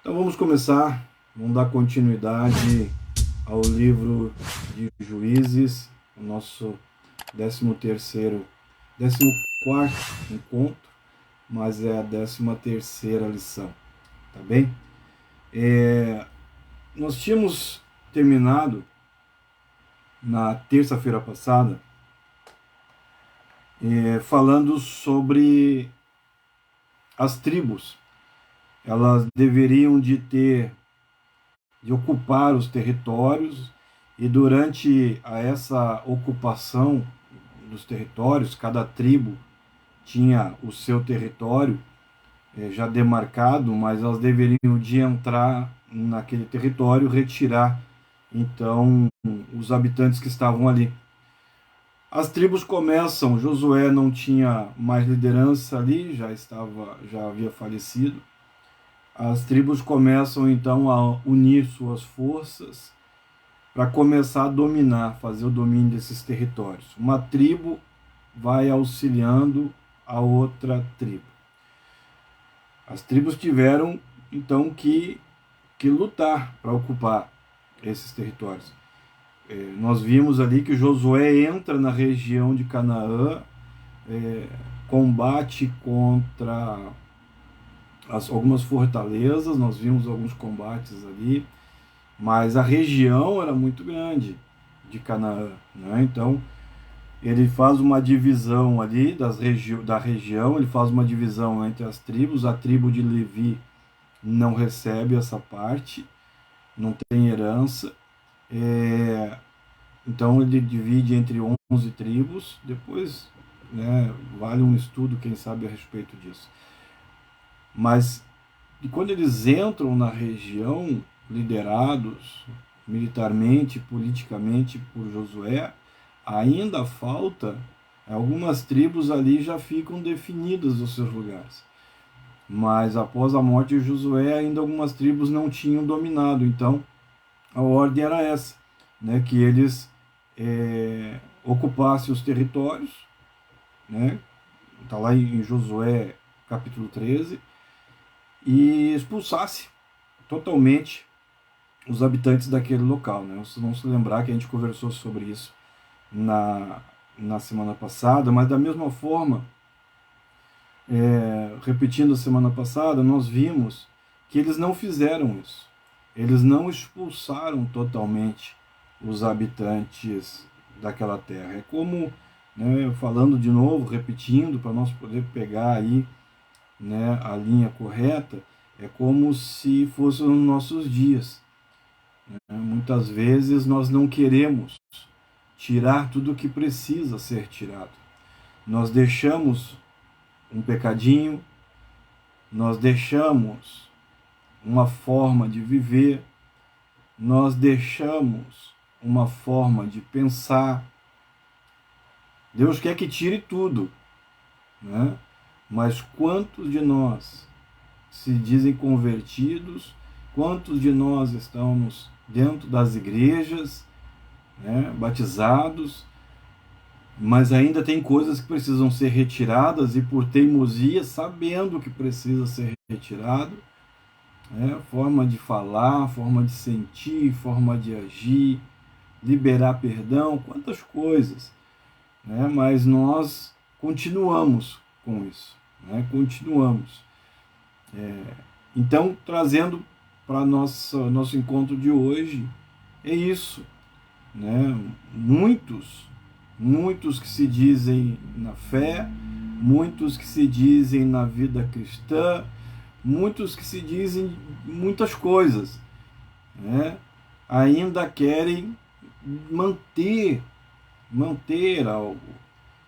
Então vamos começar, vamos dar continuidade ao livro de Juízes, o nosso 13º, 14º encontro, mas é a 13ª lição, tá bem? Nós tínhamos terminado na terça-feira passada falando sobre as tribos. Elas deveriam de ocupar os territórios, e durante essa ocupação dos territórios, cada tribo tinha o seu território já demarcado, mas elas deveriam de entrar naquele território, retirar então os habitantes que estavam ali. As tribos começam, Josué não tinha mais liderança ali, já havia falecido. As tribos começam então a unir suas forças para começar a dominar, fazer o domínio desses territórios. Uma tribo vai auxiliando a outra tribo. As tribos tiveram então que lutar para ocupar esses territórios. Nós vimos ali que Josué entra na região de Canaã, combate contra algumas fortalezas, nós vimos alguns combates ali, mas a região era muito grande de Canaã, né? Então ele faz uma divisão ali da região, ele faz uma divisão entre as tribos. A tribo de Levi não recebe essa parte, não tem herança, então ele divide entre 11 tribos. Depois, né, vale um estudo, quem sabe, a respeito disso. Mas quando eles entram na região, liderados militarmente, politicamente por Josué, ainda falta, algumas tribos ali já ficam definidas os seus lugares. Mas após a morte de Josué, ainda algumas tribos não tinham dominado. Então a ordem era essa, né, que eles ocupassem os territórios, né, está lá em Josué capítulo 13, e expulsasse totalmente os habitantes daquele local, né? Vocês vão se lembrar que a gente conversou sobre isso na semana passada, mas da mesma forma, repetindo a semana passada, nós vimos que eles não fizeram isso. Eles não expulsaram totalmente os habitantes daquela terra. É como, né, falando de novo, repetindo, para nós poder pegar aí, né, a linha correta, é como se fosse nos nossos dias. Muitas vezes nós não queremos tirar tudo o que precisa ser tirado. Nós deixamos um pecadinho, nós deixamos uma forma de viver, nós deixamos uma forma de pensar. Deus quer que tire tudo, né? Mas quantos de nós se dizem convertidos, quantos de nós estamos dentro das igrejas, né, batizados, mas ainda tem coisas que precisam ser retiradas, e por teimosia, sabendo que precisa ser retirado, né, forma de falar, forma de sentir, forma de agir, liberar perdão, quantas coisas, né, mas nós continuamos com isso, né, continuamos. Então, trazendo para nosso encontro de hoje, é isso, né? Muitos que se dizem na fé, muitos que se dizem na vida cristã, muitos que se dizem muitas coisas, né? Ainda querem manter algo.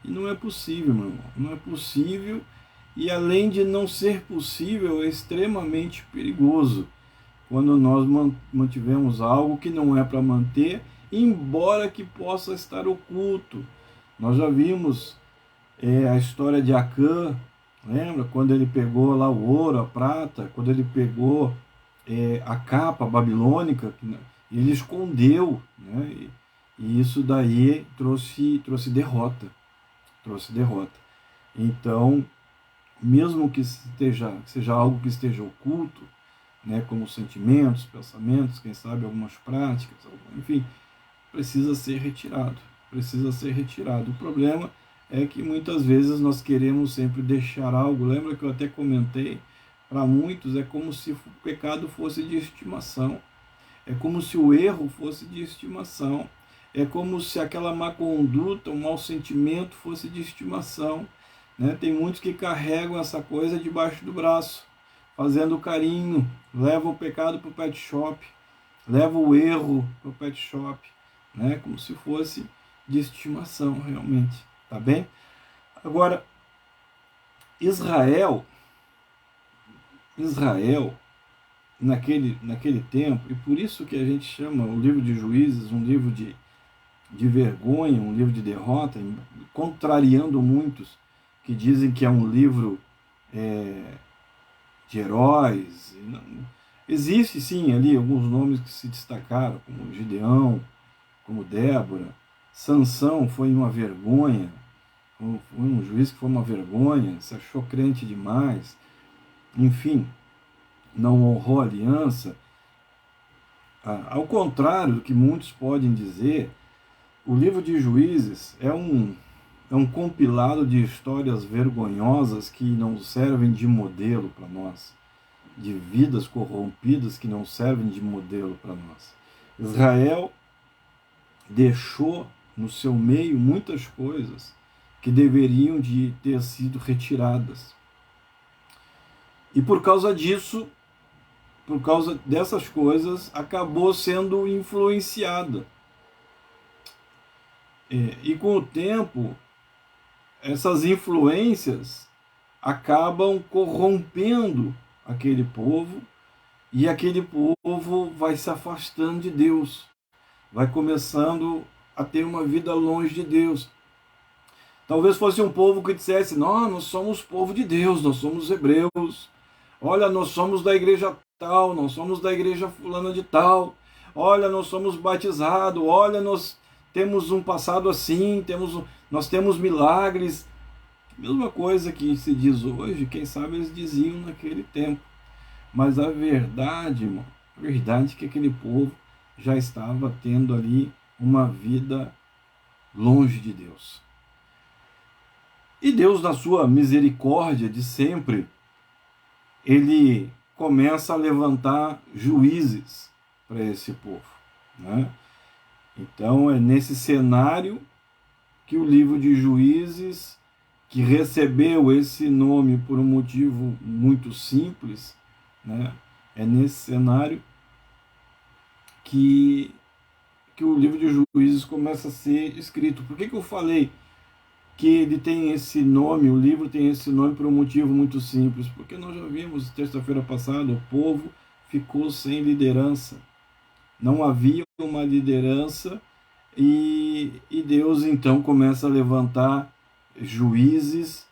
E não é possível, meu irmão. Não é possível, e além de não ser possível, é extremamente perigoso quando nós mantivemos algo que não é para manter, embora que possa estar oculto. Nós já vimos a história de Acã, lembra? Quando ele pegou lá o ouro, a prata, quando ele pegou a capa babilônica, ele escondeu, né? E isso daí trouxe derrota. Então, mesmo que seja algo que esteja oculto, né, como sentimentos, pensamentos, quem sabe algumas práticas, enfim, precisa ser retirado, precisa ser retirado. O problema é que muitas vezes nós queremos sempre deixar algo. Lembra que eu até comentei, para muitos é como se o pecado fosse de estimação, é como se o erro fosse de estimação, é como se aquela má conduta, um mau sentimento fosse de estimação, né? Tem muitos que carregam essa coisa debaixo do braço, fazendo carinho, levam o pecado para o pet shop, levam o erro para o pet shop, né? Como se fosse de estimação realmente, tá bem? Agora, Israel, naquele tempo, e por isso que a gente chama o livro de Juízes um livro de vergonha, um livro de derrota, contrariando muitos que dizem que é um livro de heróis. Existe sim ali alguns nomes que se destacaram, como Gideão, como Débora. Sansão foi uma vergonha, foi um juiz que foi uma vergonha, se achou crente demais, enfim, não honrou a aliança. Ao contrário do que muitos podem dizer, o livro de Juízes é um compilado de histórias vergonhosas que não servem de modelo para nós, de vidas corrompidas que não servem de modelo para nós. Israel deixou no seu meio muitas coisas que deveriam de ter sido retiradas. E por causa disso, por causa dessas coisas, acabou sendo influenciada. E com o tempo, essas influências acabam corrompendo aquele povo, e aquele povo vai se afastando de Deus, vai começando a ter uma vida longe de Deus. Talvez fosse um povo que dissesse: nós somos povo de Deus, nós somos hebreus, olha, nós somos da igreja tal, nós somos da igreja fulana de tal, olha, nós somos batizados, olha, nós temos um passado assim, nós temos milagres. Mesma coisa que se diz hoje, quem sabe eles diziam naquele tempo. Mas a verdade, irmão, a verdade é que aquele povo já estava tendo ali uma vida longe de Deus. E Deus, na sua misericórdia de sempre, ele começa a levantar juízes para esse povo, né? Então é nesse cenário que o livro de Juízes, que recebeu esse nome por um motivo muito simples, né? É nesse cenário que o livro de Juízes começa a ser escrito. Por que eu falei que ele tem esse nome, o livro tem esse nome por um motivo muito simples? Porque nós já vimos terça-feira passada, o povo ficou sem liderança. Não havia uma liderança, e Deus então começa a levantar juízes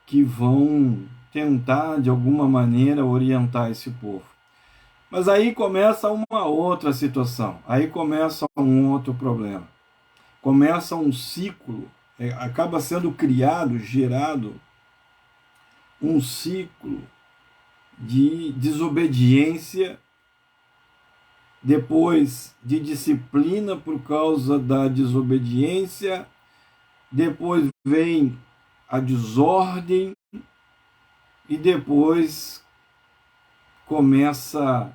que vão tentar de alguma maneira orientar esse povo. Mas aí começa uma outra situação, aí começa um outro problema. Começa um ciclo, acaba sendo criado, gerado um ciclo de desobediência, depois de disciplina por causa da desobediência, depois vem a desordem, e depois começa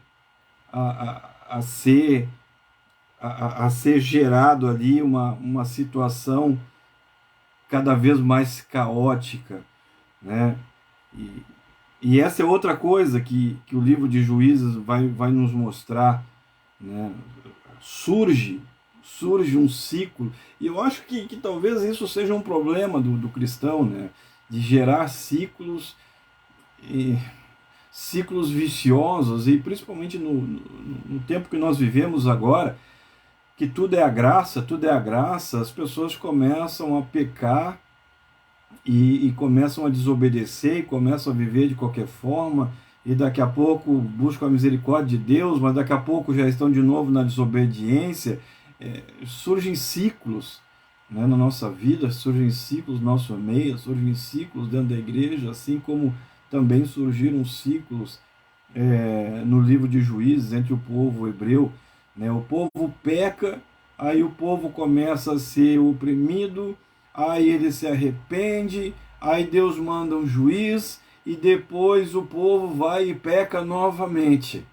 a ser gerado ali uma situação cada vez mais caótica, né? E essa é outra coisa que o livro de Juízes vai nos mostrar, né? Surge um ciclo, e eu acho que talvez isso seja um problema do cristão, né? De gerar ciclos viciosos, e principalmente no tempo que nós vivemos agora, que tudo é a graça, as pessoas começam a pecar e começam a desobedecer, e começam a viver de qualquer forma, e daqui a pouco buscam a misericórdia de Deus, mas daqui a pouco já estão de novo na desobediência. Surgem ciclos, né, na nossa vida, surgem ciclos no nosso meio, surgem ciclos dentro da igreja, assim como também surgiram ciclos no livro de Juízes, entre o povo hebreu, né? O povo peca, aí o povo começa a ser oprimido, aí ele se arrepende, aí Deus manda um juiz, e depois o povo vai e peca novamente.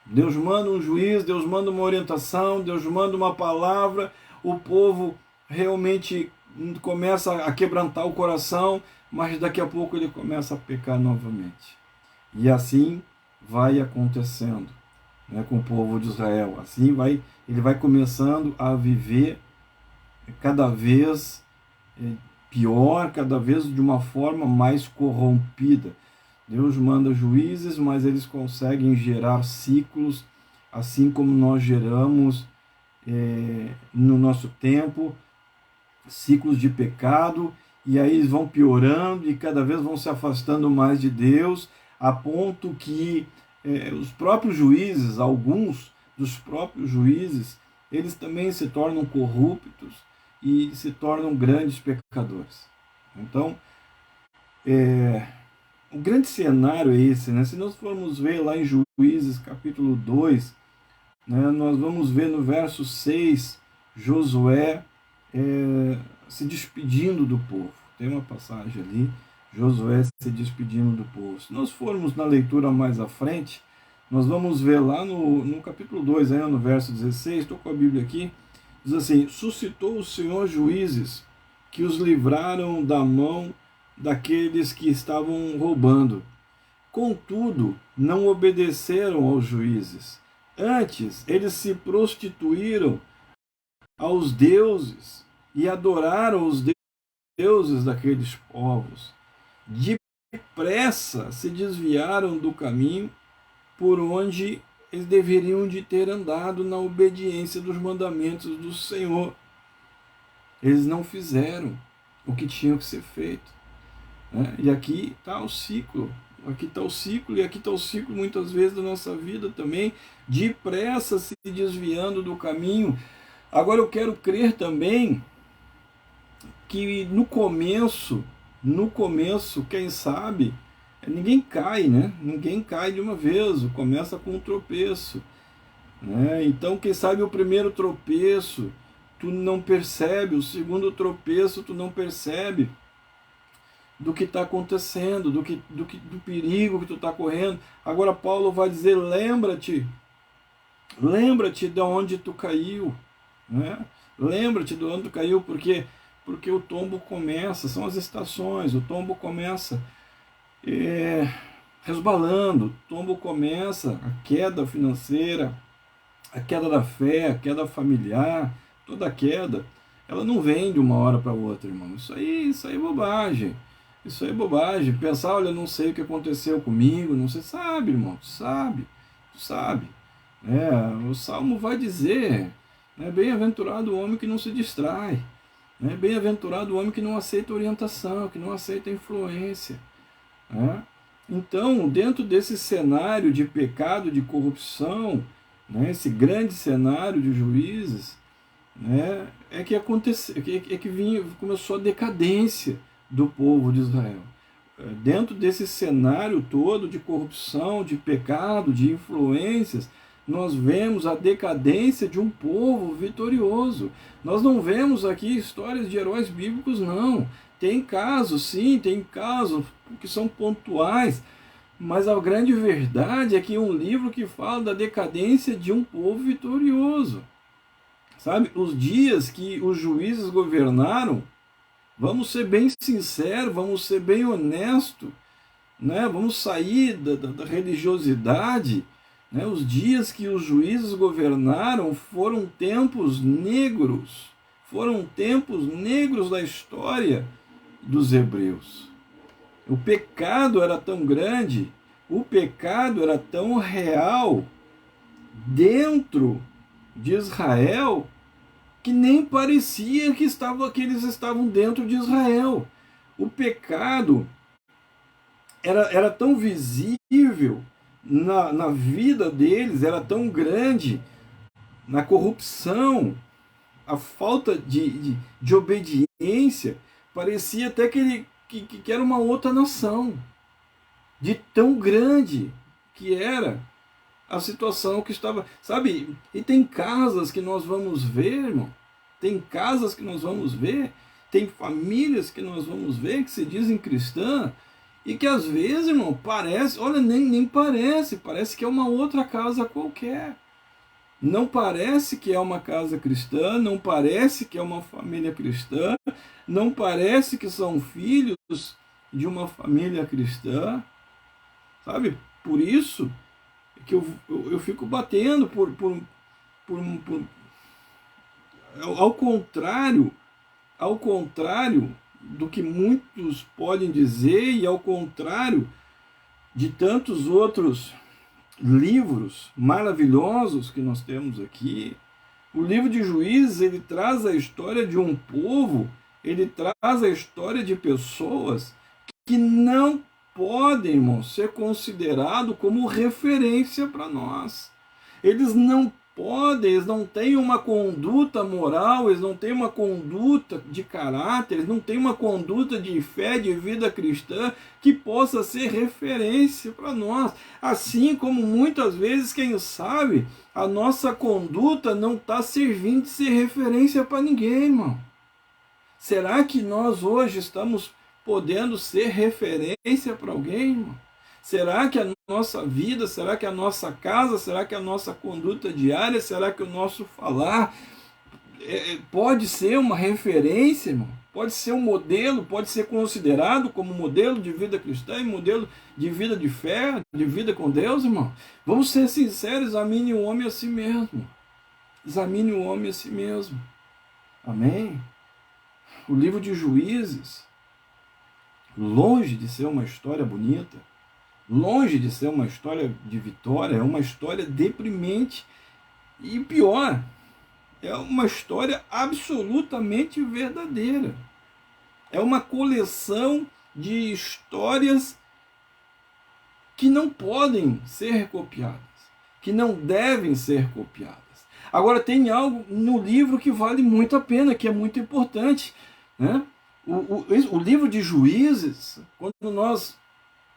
Deus manda um juiz, Deus manda uma orientação, Deus manda uma palavra, o povo realmente começa a quebrantar o coração, mas daqui a pouco ele começa a pecar novamente. E assim vai acontecendo, né, com o povo de Israel. Assim ele vai começando a viver cada vez pior, cada vez de uma forma mais corrompida. Deus manda juízes, mas eles conseguem gerar ciclos, assim como nós geramos no nosso tempo, ciclos de pecado, e aí eles vão piorando e cada vez vão se afastando mais de Deus, a ponto que os próprios juízes, alguns dos próprios juízes, eles também se tornam corruptos e se tornam grandes pecadores. Então, o grande cenário é esse, né? Se nós formos ver lá em Juízes capítulo 2, né, nós vamos ver no verso 6, Josué se despedindo do povo. Tem uma passagem ali, Josué se despedindo do povo. Se nós formos na leitura mais à frente, nós vamos ver lá no capítulo 2, aí, no verso 16, estou com a Bíblia aqui, diz assim: suscitou o Senhor juízes que os livraram da mão daqueles que estavam roubando. Contudo, não obedeceram aos juízes. Antes, eles se prostituíram aos deuses e adoraram os deuses daqueles povos. Depressa se desviaram do caminho por onde eles deveriam de ter andado na obediência dos mandamentos do Senhor. Eles não fizeram o que tinha que ser feito. Né? E aqui está o ciclo. Aqui está o ciclo, e aqui está o ciclo muitas vezes da nossa vida também, depressa se desviando do caminho. Agora eu quero crer também que no começo, quem sabe, ninguém cai, né? Ninguém cai de uma vez, começa com um tropeço. Né? Então, quem sabe o primeiro tropeço tu não percebe, o segundo tropeço tu não percebe do que está acontecendo, do perigo que tu está correndo. Agora Paulo vai dizer: lembra-te de onde tu caiu, né? Lembra-te de onde tu caiu, porque o tombo começa, são as estações, o tombo começa resbalando, o tombo começa, a queda financeira, a queda da fé, a queda familiar, toda queda, ela não vem de uma hora para outra, irmão. Isso aí é bobagem. Isso aí é bobagem. Pensar, olha, não sei o que aconteceu comigo, não sei. Sabe, irmão, tu sabe. O Salmo vai dizer, né, bem-aventurado o homem que não se distrai, né, bem-aventurado o homem que não aceita orientação, que não aceita influência. Né? Então, dentro desse cenário de pecado, de corrupção, né, esse grande cenário de juízes, né, começou a decadência do povo de Israel. Dentro desse cenário todo de corrupção, de pecado, de influências, nós vemos a decadência de um povo vitorioso. Nós não vemos aqui histórias de heróis bíblicos, não. Tem casos, sim, tem casos que são pontuais, mas a grande verdade é que é um livro que fala da decadência de um povo vitorioso. Sabe, os dias que os juízes governaram, vamos ser bem sinceros, vamos ser bem honestos, né? Vamos sair da religiosidade. Né? Os dias que os juízes governaram foram tempos negros da história dos hebreus. O pecado era tão grande, o pecado era tão real dentro de Israel, que nem parecia que eles estavam dentro de Israel. O pecado era tão visível na vida deles, era tão grande, na corrupção, a falta de obediência, parecia até que era uma outra nação, de tão grande que era a situação que estava, sabe? E tem casas que nós vamos ver, irmão, tem casas que nós vamos ver, tem famílias que nós vamos ver que se dizem cristãs e que às vezes, irmão, parece, olha, nem parece que é uma outra casa qualquer. Não parece que é uma casa cristã, não parece que é uma família cristã, não parece que são filhos de uma família cristã, sabe? Por isso que eu fico batendo ao contrário do que muitos podem dizer e ao contrário de tantos outros livros maravilhosos que nós temos aqui. O livro de Juízes, ele traz a história de um povo, ele traz a história de pessoas que não podem, irmão, ser considerado como referência para nós. Eles não podem, eles não têm uma conduta moral, eles não têm uma conduta de caráter, eles não têm uma conduta de fé, de vida cristã que possa ser referência para nós. Assim como muitas vezes, quem sabe, a nossa conduta não está servindo de ser referência para ninguém, irmão. Será que nós hoje estamos podendo ser referência para alguém, irmão? Será que a nossa vida, será que a nossa casa, será que a nossa conduta diária, será que o nosso falar pode ser uma referência, irmão? Pode ser um modelo, pode ser considerado como modelo de vida cristã e modelo de vida de fé, de vida com Deus, irmão? Vamos ser sinceros, examine o homem a si mesmo. Examine o homem a si mesmo. Amém? O livro de Juízes, longe de ser uma história bonita, longe de ser uma história de vitória, é uma história deprimente e pior, é uma história absolutamente verdadeira. É uma coleção de histórias que não podem ser copiadas, que não devem ser copiadas. Agora tem algo no livro que vale muito a pena, que é muito importante, né? O livro de Juízes, quando nós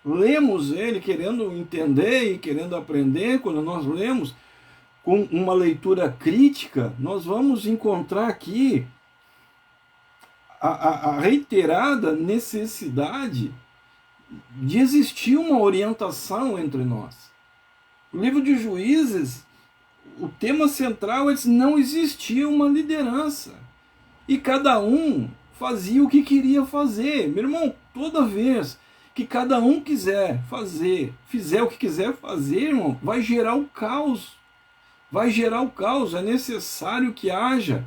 lemos ele querendo entender e querendo aprender, quando nós lemos com uma leitura crítica, nós vamos encontrar aqui a reiterada necessidade de existir uma orientação entre nós. O livro de Juízes, o tema central é que não existia uma liderança. E cada um fazia o que queria fazer. Meu irmão, toda vez que cada um fizer o que quiser fazer, irmão, vai gerar o caos. Vai gerar o caos. É necessário que haja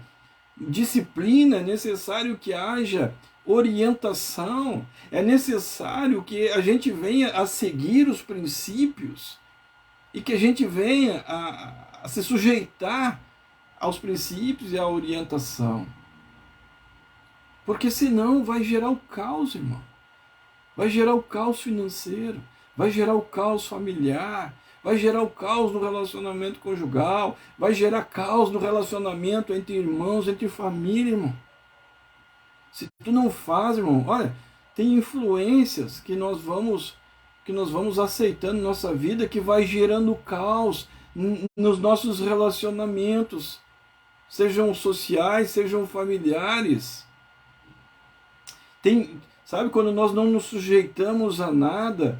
disciplina, é necessário que haja orientação, é necessário que a gente venha a seguir os princípios e que a gente venha a se sujeitar aos princípios e à orientação. Porque senão vai gerar o caos, irmão. Vai gerar o caos financeiro, vai gerar o caos familiar, vai gerar o caos no relacionamento conjugal, vai gerar caos no relacionamento entre irmãos, entre família, irmão. Se tu não faz, irmão, olha, tem influências que nós vamos aceitando na nossa vida que vai gerando caos nos nossos relacionamentos, sejam sociais, sejam familiares. Sabe, quando nós não nos sujeitamos a nada,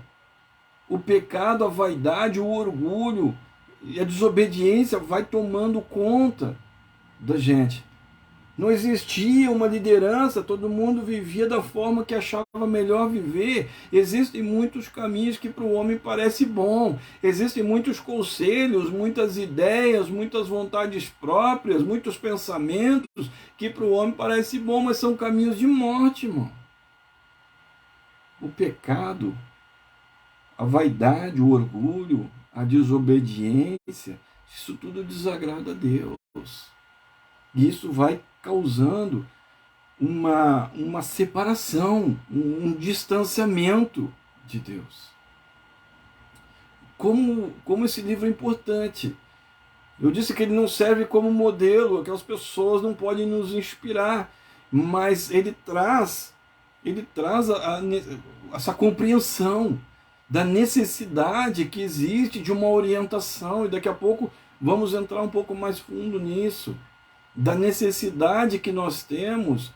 o pecado, a vaidade, o orgulho e a desobediência vai tomando conta da gente. Não existia uma liderança, todo mundo vivia da forma que achava melhor viver. Existem muitos caminhos que para o homem parece bom. Existem muitos conselhos, muitas ideias, muitas vontades próprias, muitos pensamentos que para o homem parece bom, mas são caminhos de morte, irmão. O pecado, a vaidade, o orgulho, a desobediência, isso tudo desagrada a Deus. E isso vai causando uma separação, um distanciamento de Deus. Como esse livro é importante. Eu disse que ele não serve como modelo, aquelas pessoas não podem nos inspirar, mas ele traz essa compreensão da necessidade que existe de uma orientação, e daqui a pouco vamos entrar um pouco mais fundo nisso, da necessidade que nós temos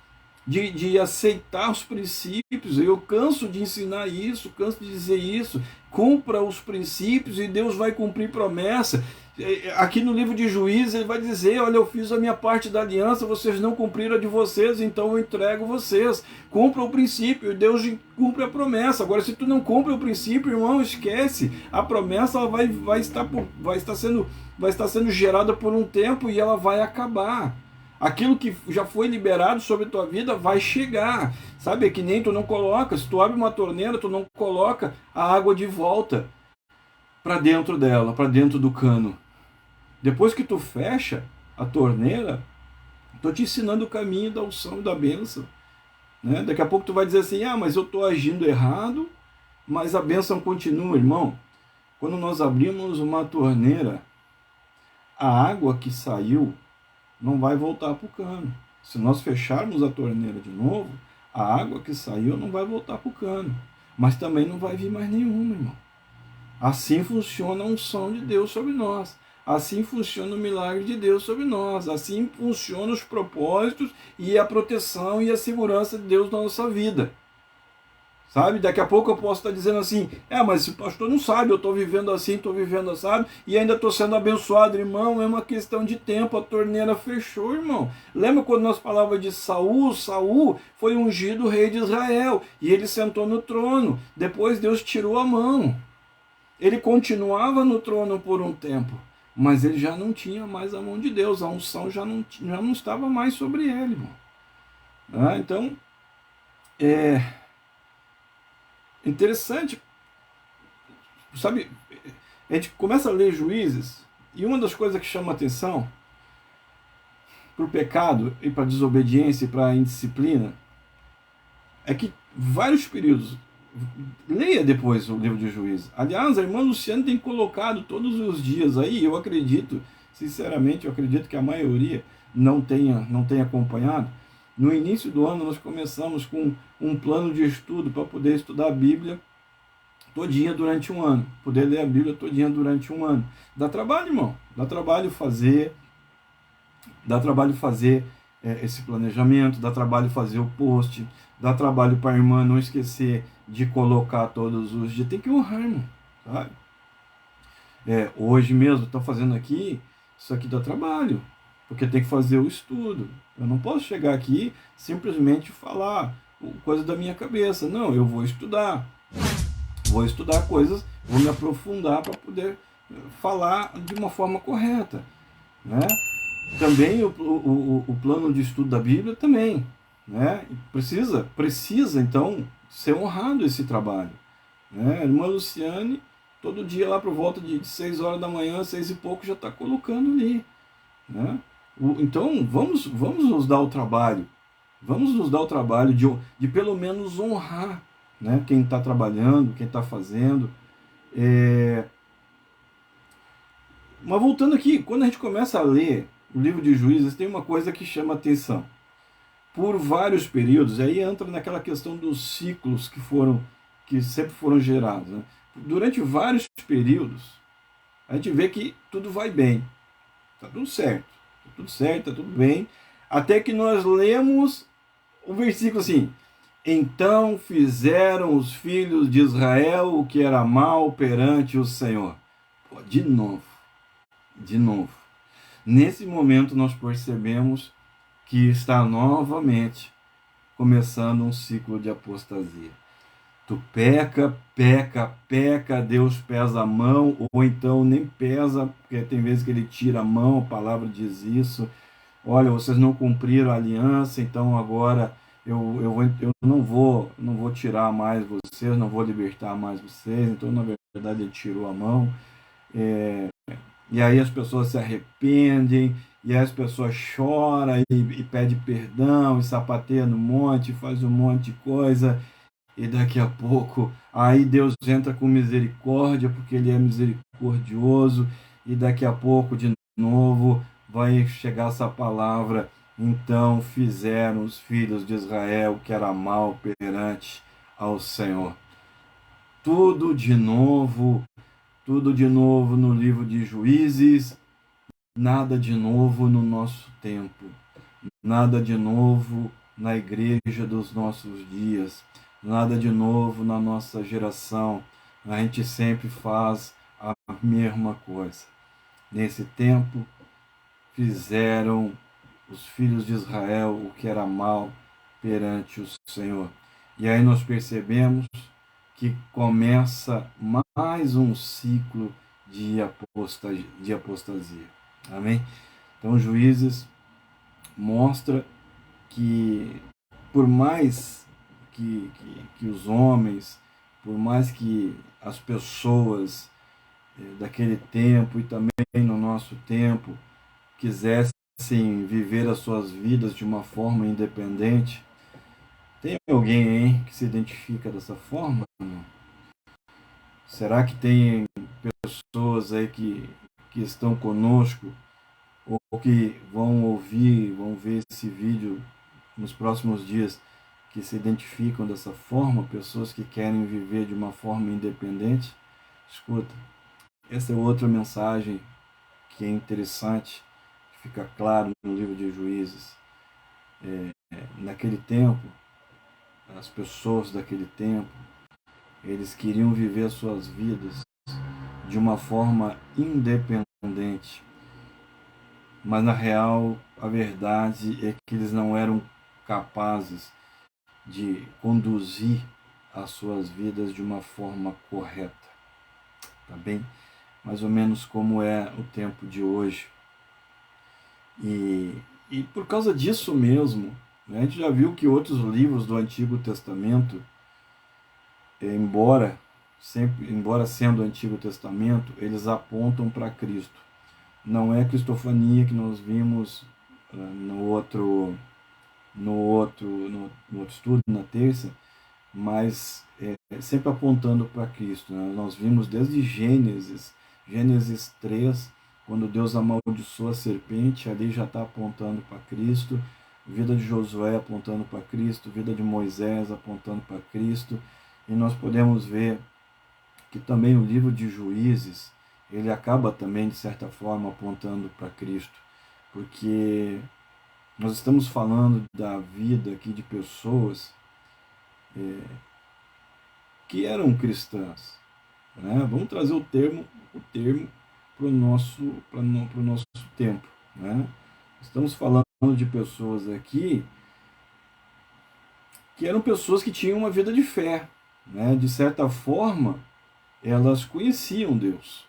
de aceitar os princípios. Eu canso de ensinar isso, canso de dizer isso. Cumpra os princípios e Deus vai cumprir promessa. Aqui no livro de Juízes ele vai dizer: olha, eu fiz a minha parte da aliança, vocês não cumpriram a de vocês, então eu entrego vocês. Cumpra o princípio e Deus cumpre a promessa. Agora, se tu não cumpre o princípio, irmão, esquece. A promessa ela vai estar sendo gerada por um tempo e ela vai acabar. Aquilo que já foi liberado sobre a tua vida vai chegar. Sabe, é que nem tu não coloca, se tu abre uma torneira, tu não coloca a água de volta para dentro dela, para dentro do cano. Depois que tu fecha a torneira, estou te ensinando o caminho da unção e da bênção. Né? Daqui a pouco tu vai dizer assim: ah, mas eu estou agindo errado, mas a bênção continua. Irmão, quando nós abrimos uma torneira, a água que saiu não vai voltar para o cano. Se nós fecharmos a torneira de novo, a água que saiu não vai voltar para o cano. Mas também não vai vir mais nenhuma, irmão. Assim funciona a unção de Deus sobre nós. Assim funciona o milagre de Deus sobre nós. Assim funcionam os propósitos e a proteção e a segurança de Deus na nossa vida. Sabe? Daqui a pouco eu posso estar dizendo assim: mas o pastor não sabe, eu estou vivendo assim, estou vivendo assim, e ainda estou sendo abençoado. Irmão, é uma questão de tempo, a torneira fechou, irmão. Lembra quando nós falávamos de Saul? Saul foi ungido rei de Israel, e ele sentou no trono. Depois Deus tirou a mão. Ele continuava no trono por um tempo, mas ele já não tinha mais a mão de Deus, a unção já não estava mais sobre ele, irmão. Então, interessante, sabe, a gente começa a ler Juízes, e uma das coisas que chama atenção para o pecado e para a desobediência e para a indisciplina é que vários períodos, leia depois o livro de Juízes. Aliás, a irmã Luciana tem colocado todos os dias aí, eu acredito, sinceramente, eu acredito que a maioria não tenha acompanhado. No início do ano nós começamos com um plano de estudo para poder estudar a Bíblia todinha durante um ano, poder ler a Bíblia todinha durante um ano. Dá trabalho, irmão, dá trabalho fazer esse planejamento, dá trabalho fazer o post, dá trabalho para a irmã não esquecer de colocar todos os dias. Tem que honrar, irmão, sabe? Hoje mesmo estou fazendo aqui, isso aqui dá trabalho, porque tem que fazer o estudo. Eu não posso chegar aqui simplesmente falar coisa da minha cabeça. Não, eu vou estudar coisas, vou me aprofundar para poder falar de uma forma correta, né? Também o plano de estudo da Bíblia também, né? Precisa então ser honrado esse trabalho, né? A irmã Luciane, todo dia lá por volta de 6 horas da manhã, 6 e pouco, já está colocando ali, né? Então vamos nos dar o trabalho, de pelo menos honrar, né, quem está trabalhando, quem está fazendo. Mas voltando aqui, quando a gente começa a ler o livro de Juízes, tem uma coisa que chama atenção. Por vários períodos, aí entra naquela questão dos ciclos que sempre foram gerados, né? Durante vários períodos, a gente vê que tudo vai bem, está tudo certo, está tudo bem, até que nós lemos o versículo assim: então fizeram os filhos de Israel o que era mal perante o Senhor. Pô, de novo. Nesse momento nós percebemos que está novamente começando um ciclo de apostasia. Tu peca, Deus pesa a mão, ou então nem pesa, porque tem vezes que ele tira a mão, a palavra diz isso. Olha, vocês não cumpriram a aliança, então agora eu não vou tirar mais vocês, não vou libertar mais vocês. Então, na verdade, ele tirou a mão. E aí as pessoas se arrependem, e aí as pessoas choram e pedem perdão, e sapateia no monte, faz um monte de coisa, e daqui a pouco aí Deus entra com misericórdia, porque ele é misericordioso, e daqui a pouco de novo vai chegar essa palavra: então fizeram os filhos de Israel que era mal perante ao Senhor. tudo de novo no livro de Juízes, nada de novo no nosso tempo, nada de novo na igreja dos nossos dias, nada de novo na nossa geração. A gente sempre faz a mesma coisa. Nesse tempo, fizeram os filhos de Israel o que era mal perante o Senhor. E aí nós percebemos que começa mais um ciclo de apostasia. Amém? Então, Juízes mostra que, por mais que os homens, por mais que as pessoas daquele tempo e também no nosso tempo quisessem viver as suas vidas de uma forma independente, tem alguém aí que se identifica dessa forma? Não? Será que tem pessoas aí que estão conosco ou que vão ouvir, vão ver esse vídeo nos próximos dias, que se identificam dessa forma, pessoas que querem viver de uma forma independente? Escuta, essa é outra mensagem que é interessante, fica claro no livro de Juízes. Naquele tempo, as pessoas daquele tempo, eles queriam viver as suas vidas de uma forma independente. Mas na real, a verdade é que eles não eram capazes de conduzir as suas vidas de uma forma correta. Tá bem? Mais ou menos como é o tempo de hoje. E por causa disso mesmo, né, a gente já viu que outros livros do Antigo Testamento, embora sendo o Antigo Testamento, eles apontam para Cristo. Não é cristofania que nós vimos no outro estudo, na terça, mas sempre apontando para Cristo. Né? Nós vimos desde Gênesis 3, quando Deus amaldiçoa a serpente, ali já está apontando para Cristo. Vida de Josué apontando para Cristo, vida de Moisés apontando para Cristo. E nós podemos ver que também o livro de Juízes, ele acaba também, de certa forma, apontando para Cristo. Porque nós estamos falando da vida aqui de pessoas que eram cristãs. Né? Vamos trazer o termo para o nosso tempo. Né? Estamos falando de pessoas aqui que eram pessoas que tinham uma vida de fé. Né? De certa forma, elas conheciam Deus.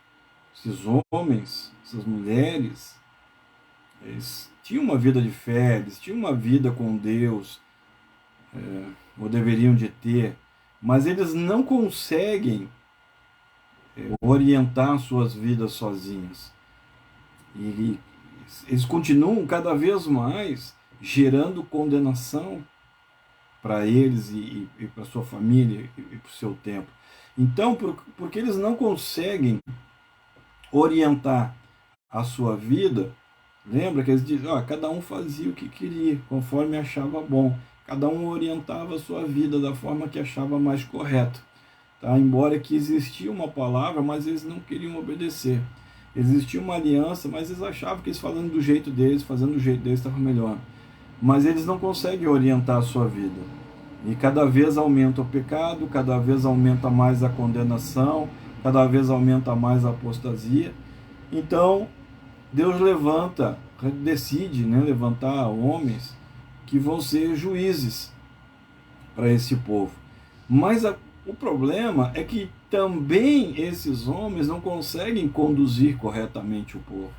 Esses homens, essas mulheres, eles tinham uma vida de fé, eles tinham uma vida com Deus, ou deveriam de ter, mas eles não conseguem orientar suas vidas sozinhos. E eles continuam cada vez mais gerando condenação para eles e para sua família e para o seu tempo. Então, porque eles não conseguem orientar a sua vida, lembra que eles dizem, cada um fazia o que queria, conforme achava bom. Cada um orientava a sua vida da forma que achava mais correta. Tá? Embora que existia uma palavra, mas eles não queriam obedecer. Existia uma aliança, mas eles achavam que eles fazendo do jeito deles, fazendo do jeito deles estava melhor. Mas eles não conseguem orientar a sua vida. E cada vez aumenta o pecado, cada vez aumenta mais a condenação, cada vez aumenta mais a apostasia. Então, Deus decide levantar homens que vão ser juízes para esse povo. Mas o problema é que também esses homens não conseguem conduzir corretamente o povo.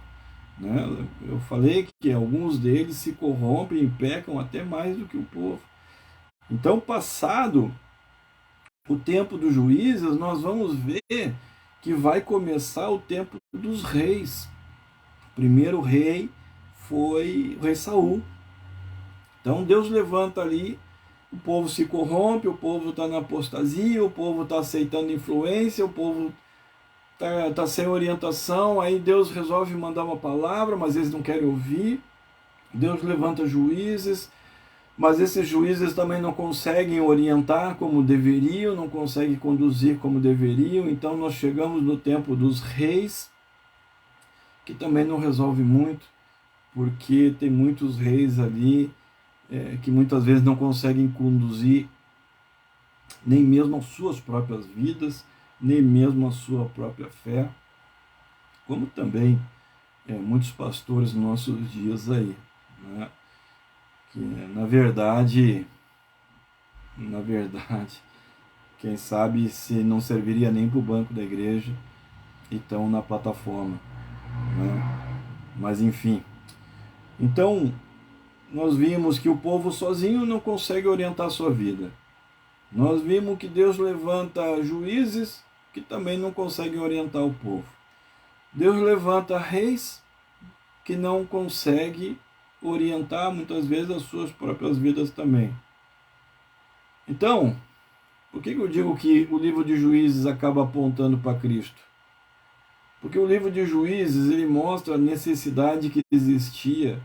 Né? Eu falei que alguns deles se corrompem e pecam até mais do que o povo. Então, passado o tempo dos juízes, nós vamos ver que vai começar o tempo dos reis. O primeiro rei foi o rei Saul. Então Deus levanta ali, o povo se corrompe, o povo está na apostasia, o povo está aceitando influência, o povo está sem orientação, aí Deus resolve mandar uma palavra, mas eles não querem ouvir. Deus levanta juízes, Mas esses juízes também não conseguem orientar como deveriam, não conseguem conduzir como deveriam. Então nós chegamos no tempo dos reis, que também não resolve muito, porque tem muitos reis ali que muitas vezes não conseguem conduzir nem mesmo as suas próprias vidas, nem mesmo a sua própria fé, como também muitos pastores nos nossos dias aí, né? Que na verdade, quem sabe se não serviria nem para o banco da igreja e estão na plataforma, né? Mas enfim, então nós vimos que o povo sozinho não consegue orientar a sua vida. Nós vimos que Deus levanta juízes que também não conseguem orientar o povo. Deus levanta reis que não conseguem orientar muitas vezes as suas próprias vidas também. Então, por que eu digo que o livro de Juízes acaba apontando para Cristo? Porque o livro de Juízes ele mostra a necessidade que existia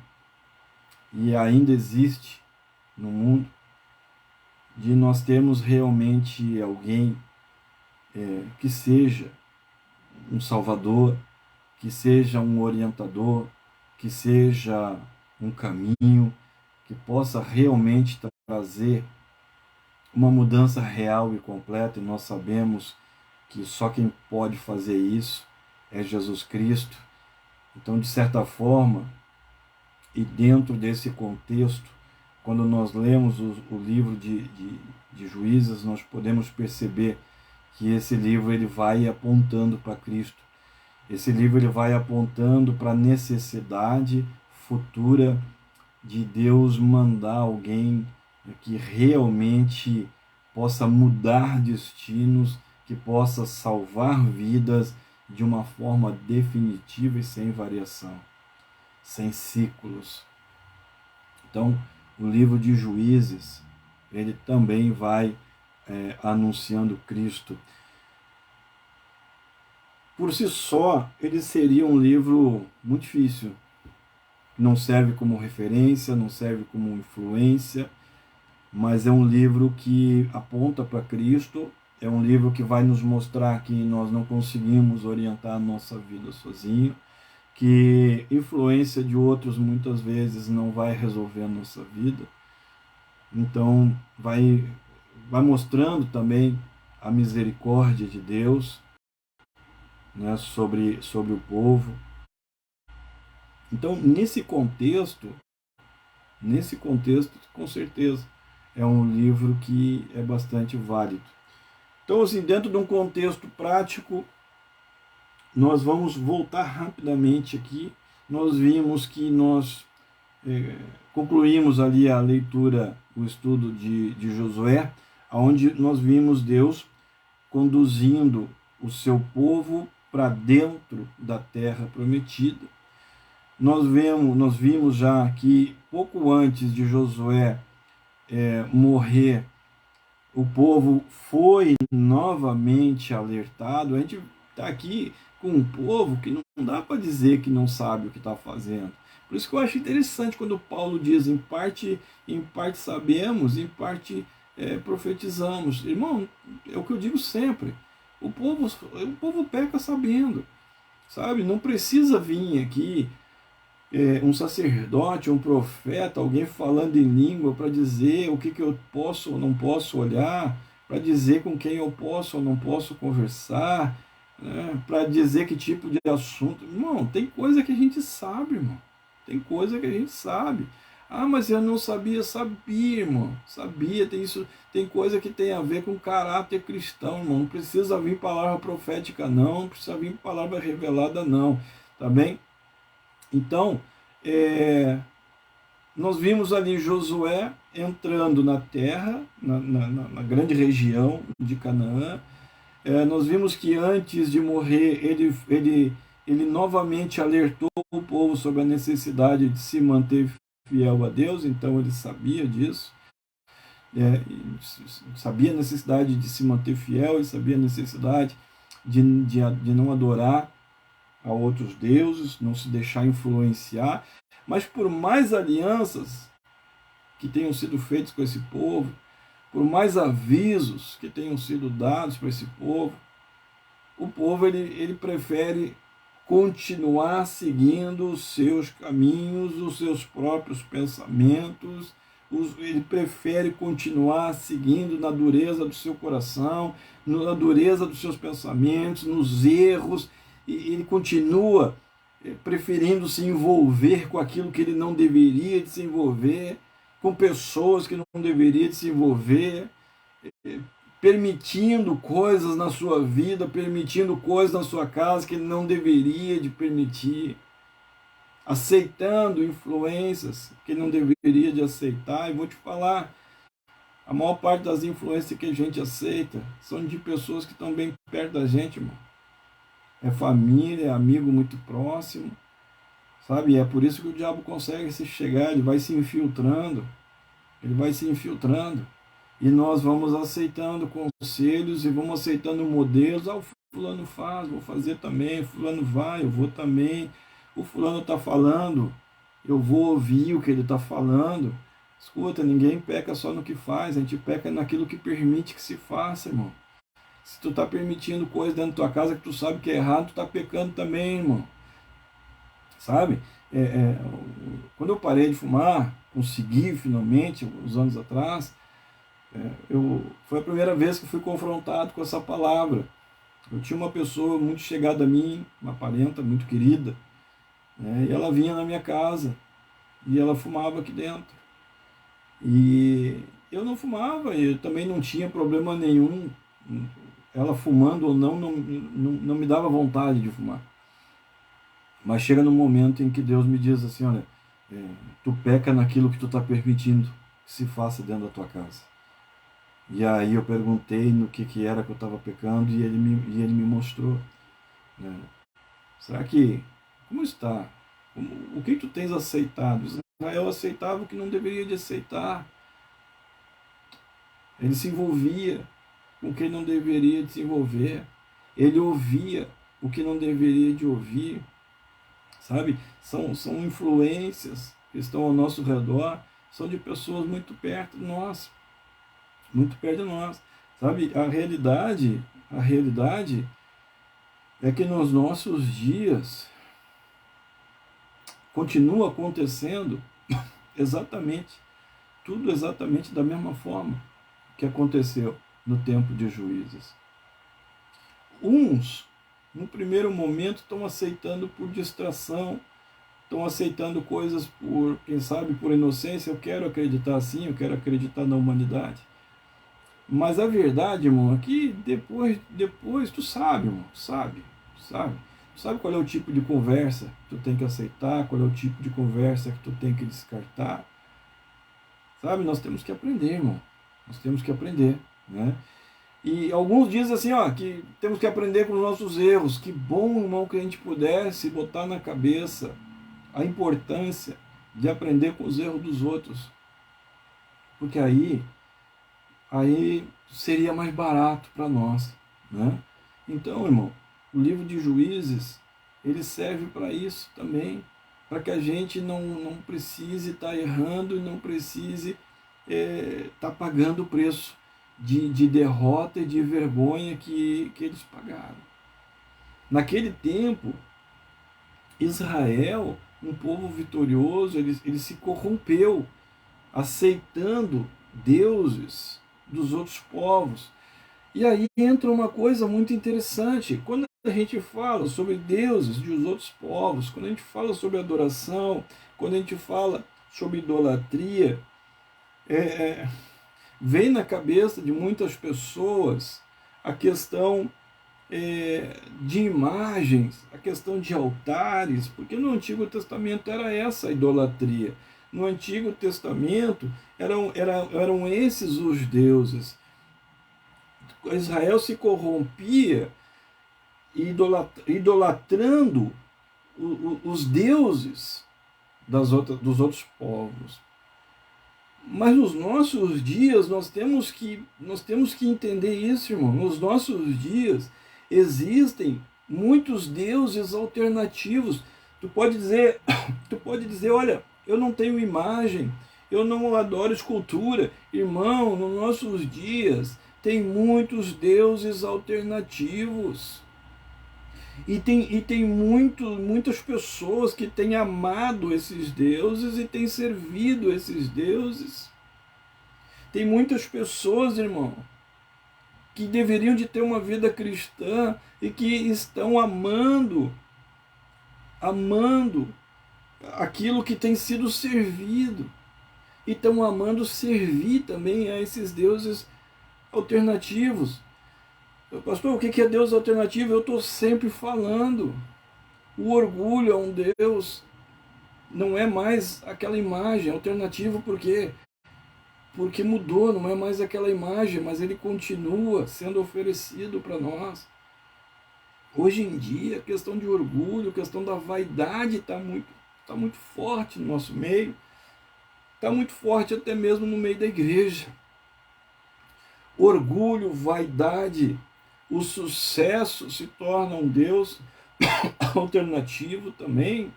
e ainda existe no mundo de nós termos realmente alguém que seja um salvador, que seja um orientador, que seja um caminho, que possa realmente trazer uma mudança real e completa, e nós sabemos que só quem pode fazer isso é Jesus Cristo. Então, de certa forma, e dentro desse contexto, quando nós lemos o livro de Juízes, nós podemos perceber que esse livro ele vai apontando para Cristo. Esse livro ele vai apontando para a necessidade futura de Deus mandar alguém que realmente possa mudar destinos, que possa salvar vidas de uma forma definitiva e sem variação, sem ciclos. Então, o livro de Juízes, ele também vai anunciando Cristo. Por si só, ele seria um livro muito difícil. Não serve como referência, não serve como influência, mas é um livro que aponta para Cristo, é um livro que vai nos mostrar que nós não conseguimos orientar a nossa vida sozinho, que influência de outros muitas vezes não vai resolver a nossa vida. Então, vai mostrando também a misericórdia de Deus, né, sobre o povo. Então, nesse contexto, com certeza, é um livro que é bastante válido. Então, assim, dentro de um contexto prático, nós vamos voltar rapidamente aqui. Nós vimos que nós concluímos ali a leitura, o estudo de Josué, onde nós vimos Deus conduzindo o seu povo para dentro da terra prometida. Nós vimos já que pouco antes de Josué morrer, o povo foi novamente alertado. A gente está aqui com um povo que não dá para dizer que não sabe o que está fazendo. Por isso que eu acho interessante quando Paulo diz, em parte sabemos, em parte profetizamos. Irmão, é o que eu digo sempre. O povo peca sabendo, sabe? Não precisa vir aqui um sacerdote, um profeta, alguém falando em língua para dizer o que eu posso ou não posso olhar, para dizer com quem eu posso ou não posso conversar, né? Para dizer que tipo de assunto. Irmão, tem coisa que a gente sabe, irmão. Tem coisa que a gente sabe. Ah, mas eu não sabia. Sabia, irmão. Sabia. Tem coisa que tem a ver com caráter cristão, irmão. Não precisa vir palavra profética, não. Não precisa vir palavra revelada, não. Tá bem? Então, nós vimos ali Josué entrando na terra, na grande região de Canaã. Nós vimos que antes de morrer, ele novamente alertou o povo sobre a necessidade de se manter fiel a Deus, então ele sabia disso. Sabia a necessidade de se manter fiel, e sabia a necessidade de não adorar a outros deuses, não se deixar influenciar. Mas por mais alianças que tenham sido feitos com esse povo, por mais avisos que tenham sido dados para esse povo, o povo ele prefere continuar seguindo os seus caminhos, os seus próprios pensamentos, ele prefere continuar seguindo na dureza do seu coração, na dureza dos seus pensamentos, nos erros, e ele continua preferindo se envolver com aquilo que ele não deveria de se envolver, com pessoas que não deveria de se envolver, permitindo coisas na sua vida, permitindo coisas na sua casa que ele não deveria de permitir, aceitando influências que ele não deveria de aceitar. E vou te falar, a maior parte das influências que a gente aceita são de pessoas que estão bem perto da gente, irmão. É família, é amigo muito próximo, sabe? É por isso que o diabo consegue se chegar, ele vai se infiltrando, e nós vamos aceitando conselhos e vamos aceitando modelos. O fulano faz, vou fazer também, o fulano vai, eu vou também, o fulano está falando, eu vou ouvir o que ele está falando. Escuta, ninguém peca só no que faz, a gente peca naquilo que permite que se faça, irmão. Se tu está permitindo coisa dentro da tua casa que tu sabe que é errado, tu está pecando também, irmão. Sabe? Quando eu parei de fumar, consegui finalmente, uns anos atrás, foi a primeira vez que fui confrontado com essa palavra. Eu tinha uma pessoa muito chegada a mim, uma parenta muito querida, e ela vinha na minha casa e ela fumava aqui dentro. E eu não fumava, e eu também não tinha problema nenhum. Ela fumando ou não me dava vontade de fumar. Mas chega no momento em que Deus me diz assim, olha, tu peca naquilo que tu está permitindo que se faça dentro da tua casa. E aí eu perguntei no que era que eu estava pecando e ele me mostrou. Né? Será que, como está? O que tu tens aceitado? Israel aceitava o que não deveria de aceitar. Ele se envolvia com o que não deveria de se envolver. Ele ouvia o que não deveria de ouvir. Sabe? São influências que estão ao nosso redor, são de pessoas muito perto de nós. Muito perto de nós. Sabe? A realidade é que nos nossos dias continua acontecendo tudo exatamente da mesma forma que aconteceu no tempo de Juízes. Uns, no primeiro momento, estão aceitando por distração, estão aceitando coisas por, quem sabe, por inocência. Eu quero acreditar assim, eu quero acreditar na humanidade. Mas a verdade, irmão, é que depois tu sabe, irmão, sabe qual é o tipo de conversa que tu tem que aceitar, qual é o tipo de conversa que tu tem que descartar. Sabe, nós temos que aprender, irmão. Nós temos que aprender, né? E alguns dizem assim, que temos que aprender com os nossos erros. Que bom, irmão, que a gente pudesse botar na cabeça a importância de aprender com os erros dos outros. Porque aí seria mais barato para nós, né? Então, irmão, o livro de Juízes, ele serve para isso também, para que a gente não precise estar errando e não precise estar pagando o preço de derrota e de vergonha que eles pagaram. Naquele tempo, Israel, um povo vitorioso, ele se corrompeu, aceitando deuses dos outros povos. E aí entra uma coisa muito interessante. Quando a gente fala sobre deuses dos outros povos, quando a gente fala sobre adoração, quando a gente fala sobre idolatria, vem na cabeça de muitas pessoas a questão de imagens, a questão de altares, porque no Antigo Testamento era essa a idolatria. No Antigo Testamento eram esses os deuses. Israel se corrompia idolatrando os deuses dos outros povos. Mas nos nossos dias nós temos que entender isso, irmão. Nos nossos dias existem muitos deuses alternativos. Tu pode dizer, olha, eu não tenho imagem, eu não adoro escultura. Irmão, nos nossos dias tem muitos deuses alternativos. E tem muitas pessoas que têm amado esses deuses e têm servido esses deuses. Tem muitas pessoas, irmão, que deveriam de ter uma vida cristã e que estão amando aquilo que tem sido servido. E estão amando servir também a esses deuses alternativos. Pastor, o que é Deus alternativo? Eu estou sempre falando. O orgulho é um Deus, não é mais aquela imagem. Alternativo por quê? Porque mudou, não é mais aquela imagem, mas ele continua sendo oferecido para nós. Hoje em dia, a questão de orgulho, a questão da vaidade está muito forte no nosso meio. Está muito forte até mesmo no meio da igreja. Orgulho, vaidade, o sucesso se torna um Deus alternativo também.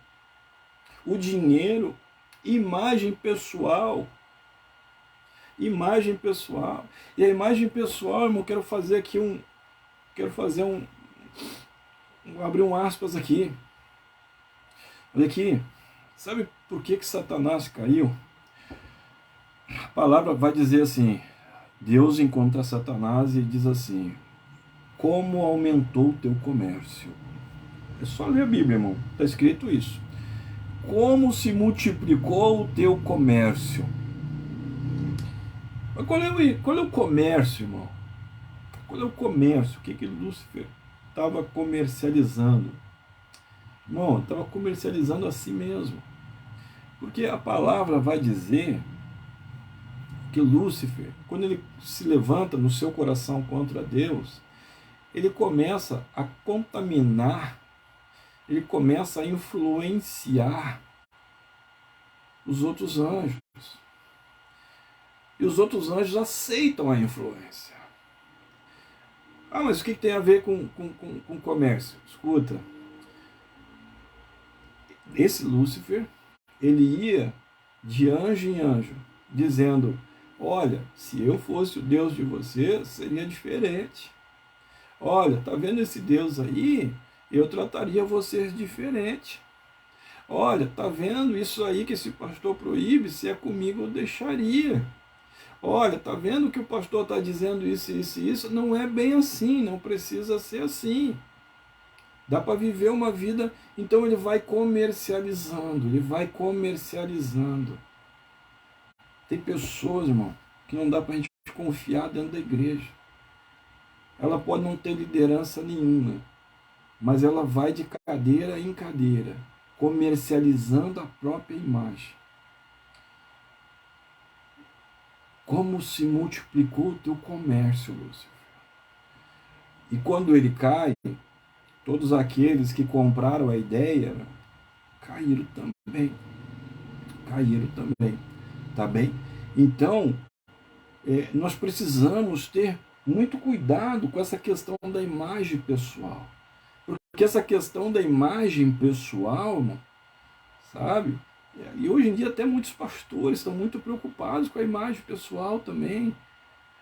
O dinheiro, imagem pessoal. Imagem pessoal. E a imagem pessoal, irmão, quero fazer abrir um aspas aqui. Olha aqui. Sabe por que Satanás caiu? A palavra vai dizer assim, Deus encontra Satanás e diz assim, como aumentou o teu comércio? É só ler a Bíblia, irmão. Está escrito isso. Como se multiplicou o teu comércio? Mas qual é o comércio, irmão? Qual é o comércio? O que Lúcifer estava comercializando? Irmão, estava comercializando a si mesmo. Porque a palavra vai dizer que Lúcifer, quando ele se levanta no seu coração contra Deus, ele começa a contaminar, ele começa a influenciar os outros anjos. E os outros anjos aceitam a influência. Ah, mas o que tem a ver com comércio? Escuta, esse Lúcifer, ele ia de anjo em anjo, dizendo, olha, se eu fosse o Deus de vocês, seria diferente. Olha, tá vendo esse Deus aí? Eu trataria vocês diferente. Olha, tá vendo isso aí que esse pastor proíbe? Se é comigo, eu deixaria. Olha, tá vendo que o pastor está dizendo isso, isso e isso? Não é bem assim, não precisa ser assim. Dá para viver uma vida, então ele vai comercializando, Tem pessoas, irmão, que não dá para a gente confiar dentro da igreja. Ela pode não ter liderança nenhuma, mas ela vai de cadeira em cadeira, comercializando a própria imagem. Como se multiplicou o teu comércio, Lúcifer. E quando ele cai, todos aqueles que compraram a ideia caíram também. Tá bem? Então, nós precisamos ter muito cuidado com essa questão da imagem pessoal. Porque essa questão da imagem pessoal, sabe? E hoje em dia até muitos pastores estão muito preocupados com a imagem pessoal também.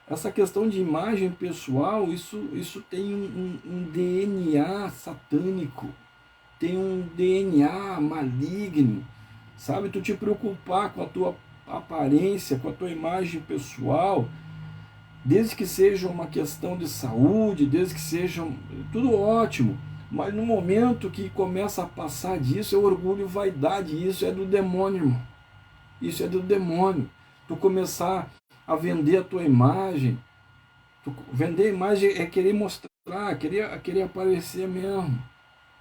Essa questão de imagem pessoal, isso tem um DNA satânico, tem um DNA maligno, sabe? Tu te preocupar com a tua aparência, com a tua imagem pessoal, desde que seja uma questão de saúde, desde que seja tudo ótimo, mas no momento que começa a passar disso, é orgulho e vaidade, isso é do demônio, irmão. Isso é do demônio. Tu começar a vender a tua imagem, vender a imagem é querer mostrar, querer aparecer mesmo.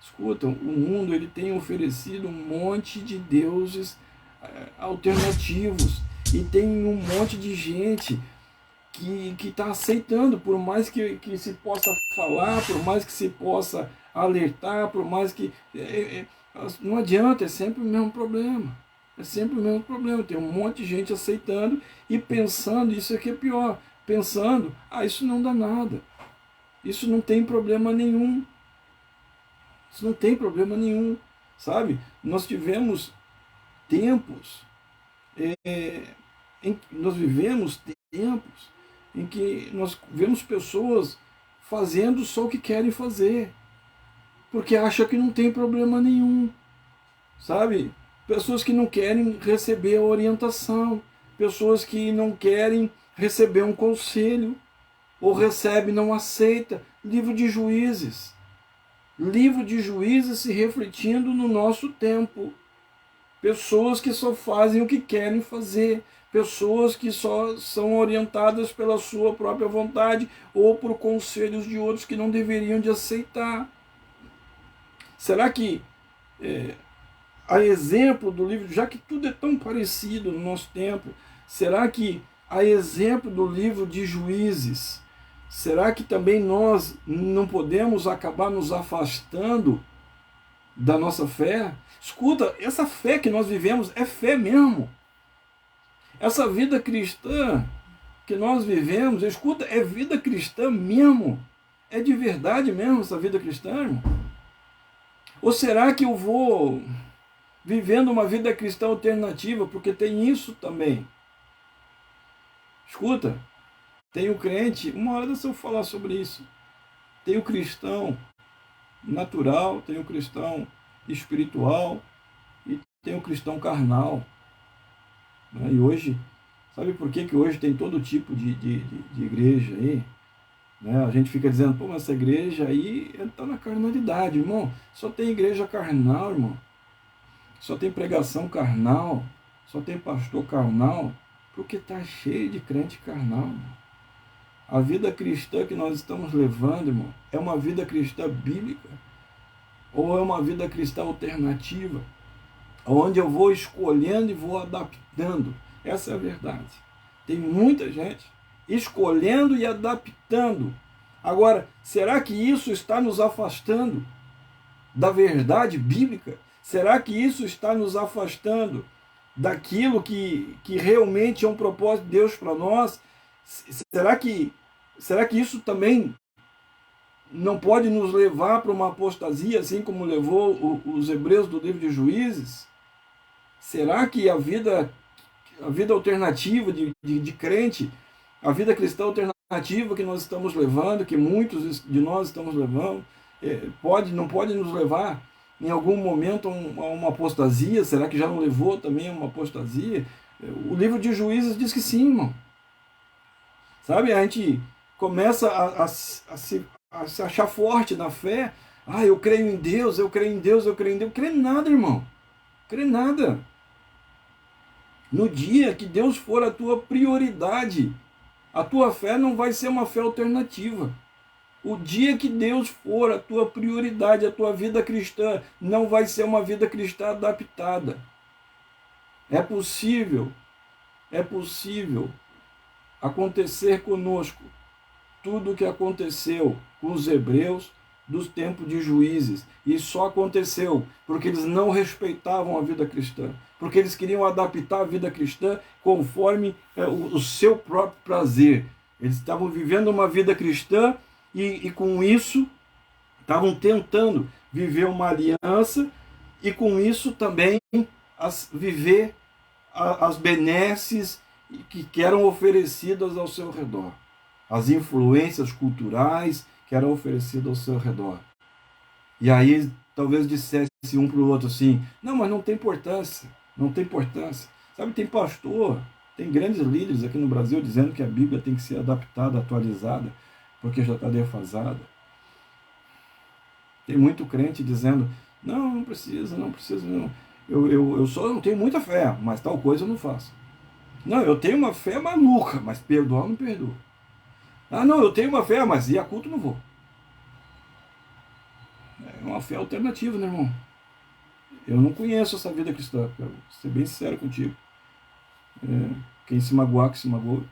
Escuta, o mundo ele tem oferecido um monte de deuses alternativos e tem um monte de gente que está aceitando, por mais que se possa falar, por mais que se possa alertar, por mais que... não adianta, é sempre o mesmo problema. Tem um monte de gente aceitando e pensando, isso aqui é pior, pensando, isso não dá nada. Isso não tem problema nenhum. Sabe? Nós tivemos tempos nós vivemos tempos em que nós vemos pessoas fazendo só o que querem fazer, porque acham que não tem problema nenhum, sabe? Pessoas que não querem receber a orientação, pessoas que não querem receber um conselho, ou recebe e não aceita. Livro de Juízes. Livro de Juízes se refletindo no nosso tempo. Pessoas que só fazem o que querem fazer. Pessoas que só são orientadas pela sua própria vontade ou por conselhos de outros que não deveriam de aceitar. Será que, a exemplo do livro, já que tudo é tão parecido no nosso tempo, será que, a exemplo do livro de Juízes, será que também nós não podemos acabar nos afastando da nossa fé? Escuta, essa fé que nós vivemos é fé mesmo. Essa vida cristã que nós vivemos, escuta, é vida cristã mesmo. É de verdade mesmo essa vida cristã, irmão? Ou será que eu vou vivendo uma vida cristã alternativa? Porque tem isso também. Escuta, tem o crente, uma hora dessa eu falar sobre isso. Tem o cristão natural, tem o cristão espiritual e tem o cristão carnal. E hoje, sabe por que hoje tem todo tipo de igreja aí? A gente fica dizendo, pô, mas essa igreja aí está na carnalidade, irmão. Só tem igreja carnal, irmão. Só tem pregação carnal. Só tem pastor carnal. Porque está cheio de crente carnal, irmão. A vida cristã que nós estamos levando, irmão, é uma vida cristã bíblica? Ou é uma vida cristã alternativa? Onde eu vou escolhendo e vou adaptando. Essa é a verdade. Tem muita gente escolhendo e adaptando. Agora, será que isso está nos afastando da verdade bíblica? Será que isso está nos afastando daquilo que realmente é um propósito de Deus para nós? Será que isso também não pode nos levar para uma apostasia, assim como levou os hebreus do livro de Juízes? Será que a vida alternativa de crente, a vida cristã alternativa que nós estamos levando, que muitos de nós estamos levando, não pode nos levar em algum momento a uma apostasia? Será que já não levou também a uma apostasia? O livro de Juízes diz que sim, irmão. Sabe, a gente começa a se achar forte na fé. Eu creio em Deus, eu creio em Deus, eu creio em Deus. Crê em nada, irmão. Crê em nada. No dia que Deus for a tua prioridade, a tua fé não vai ser uma fé alternativa. O dia que Deus for a tua prioridade, a tua vida cristã não vai ser uma vida cristã adaptada. É possível acontecer conosco tudo o que aconteceu com os hebreus dos tempos de Juízes. E só aconteceu porque eles não respeitavam a vida cristã, porque eles queriam adaptar a vida cristã conforme o seu próprio prazer. Eles estavam vivendo uma vida cristã e com isso estavam tentando viver uma aliança e com isso também viver as benesses que eram oferecidas ao seu redor, as influências culturais que eram oferecidas ao seu redor. E aí talvez dissesse um para o outro assim, não, mas não tem importância, não tem importância. Sabe, tem pastor, tem grandes líderes aqui no Brasil dizendo que a Bíblia tem que ser adaptada, atualizada, porque já está defasada. Tem muito crente dizendo, não precisa, não. Eu só não tenho muita fé, mas tal coisa eu não faço. Não, eu tenho uma fé maluca, mas perdoar eu não perdoo. Não, eu tenho uma fé, mas ir a culto não vou. É uma fé alternativa, né, irmão? Eu não conheço essa vida cristã, quero ser bem sincero contigo. Quem se magoar, que se magoe.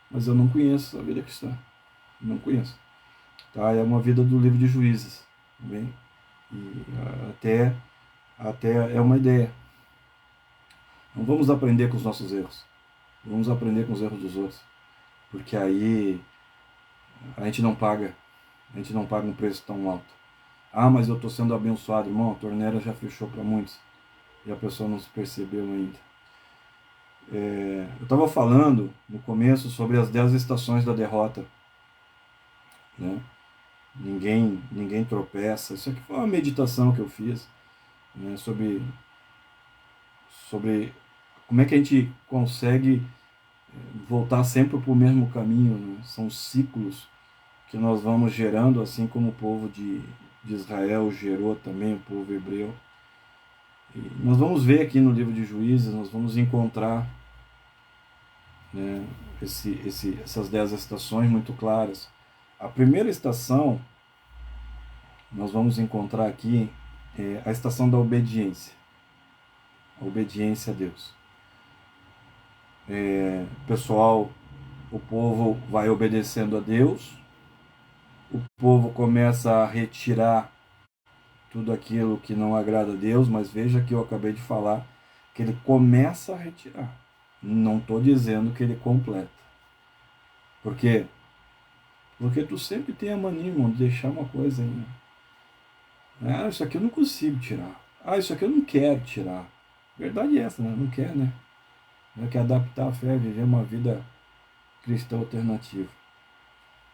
Mas eu não conheço a vida cristã. Não conheço. Tá? É uma vida do livro de Juízes. Tá bem? E até é uma ideia. Não vamos aprender com os nossos erros. Vamos aprender com os erros dos outros. Porque aí a gente não paga um preço tão alto. Mas eu estou sendo abençoado, irmão. A torneira já fechou para muitos. E a pessoa não se percebeu ainda. Eu estava falando no começo sobre as 10 estações da derrota, né? Ninguém tropeça. Isso aqui foi uma meditação que eu fiz, né, sobre como é que a gente consegue voltar sempre para o mesmo caminho, né? São ciclos que nós vamos gerando, assim como o povo de Israel gerou também, o povo hebreu. E nós vamos ver aqui no livro de Juízes, nós vamos encontrar, né, essas 10 estações muito claras. A primeira estação, nós vamos encontrar aqui a estação da obediência. A obediência a Deus. Pessoal, o povo vai obedecendo a Deus, o povo começa a retirar tudo aquilo que não agrada a Deus, mas veja que eu acabei de falar que ele começa a retirar. Não estou dizendo que ele completa. Por quê? Porque tu sempre tem a mania, irmão, de deixar uma coisa aí, né? Ah, isso aqui eu não consigo tirar. Ah, isso aqui eu não quero tirar. Verdade é essa, né? Não quer, né? Não quer adaptar a fé, viver uma vida cristã alternativa.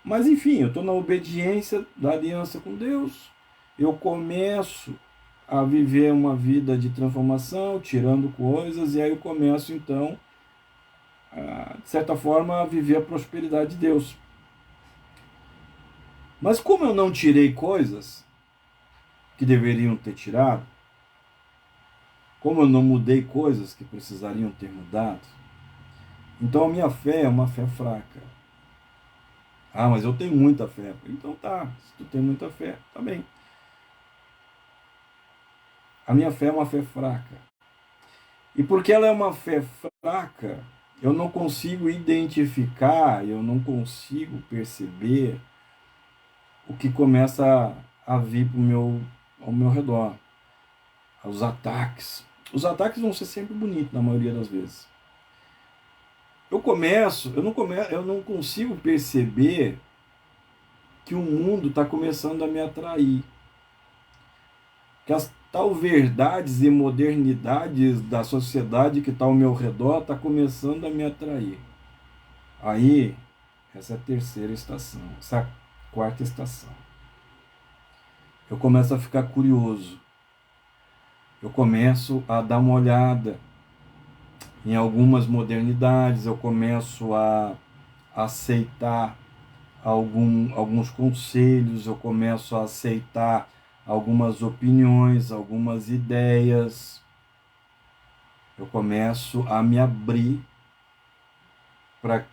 Mas enfim, eu estou na obediência da aliança com Deus. Eu começo a viver uma vida de transformação, tirando coisas, e aí eu começo então, de certa forma, a viver a prosperidade de Deus. Mas como eu não tirei coisas que deveriam ter tirado, como eu não mudei coisas que precisariam ter mudado, então a minha fé é uma fé fraca. Ah, mas eu tenho muita fé. Então tá, se tu tem muita fé, tá bem. A minha fé é uma fé fraca. E porque ela é uma fé fraca, eu não consigo identificar, eu não consigo perceber o que começa a vir ao meu redor. Os ataques. Os ataques vão ser sempre bonitos na maioria das vezes. Eu não consigo perceber que o mundo está começando a me atrair. Que as tal verdades e modernidades da sociedade que está ao meu redor está começando a me atrair. Aí, essa é a terceira estação, essa é a quarta estação. Eu começo a ficar curioso. Eu começo a dar uma olhada em algumas modernidades, eu começo a aceitar alguns conselhos, eu começo a aceitar algumas opiniões, algumas ideias. Eu começo a me abrir para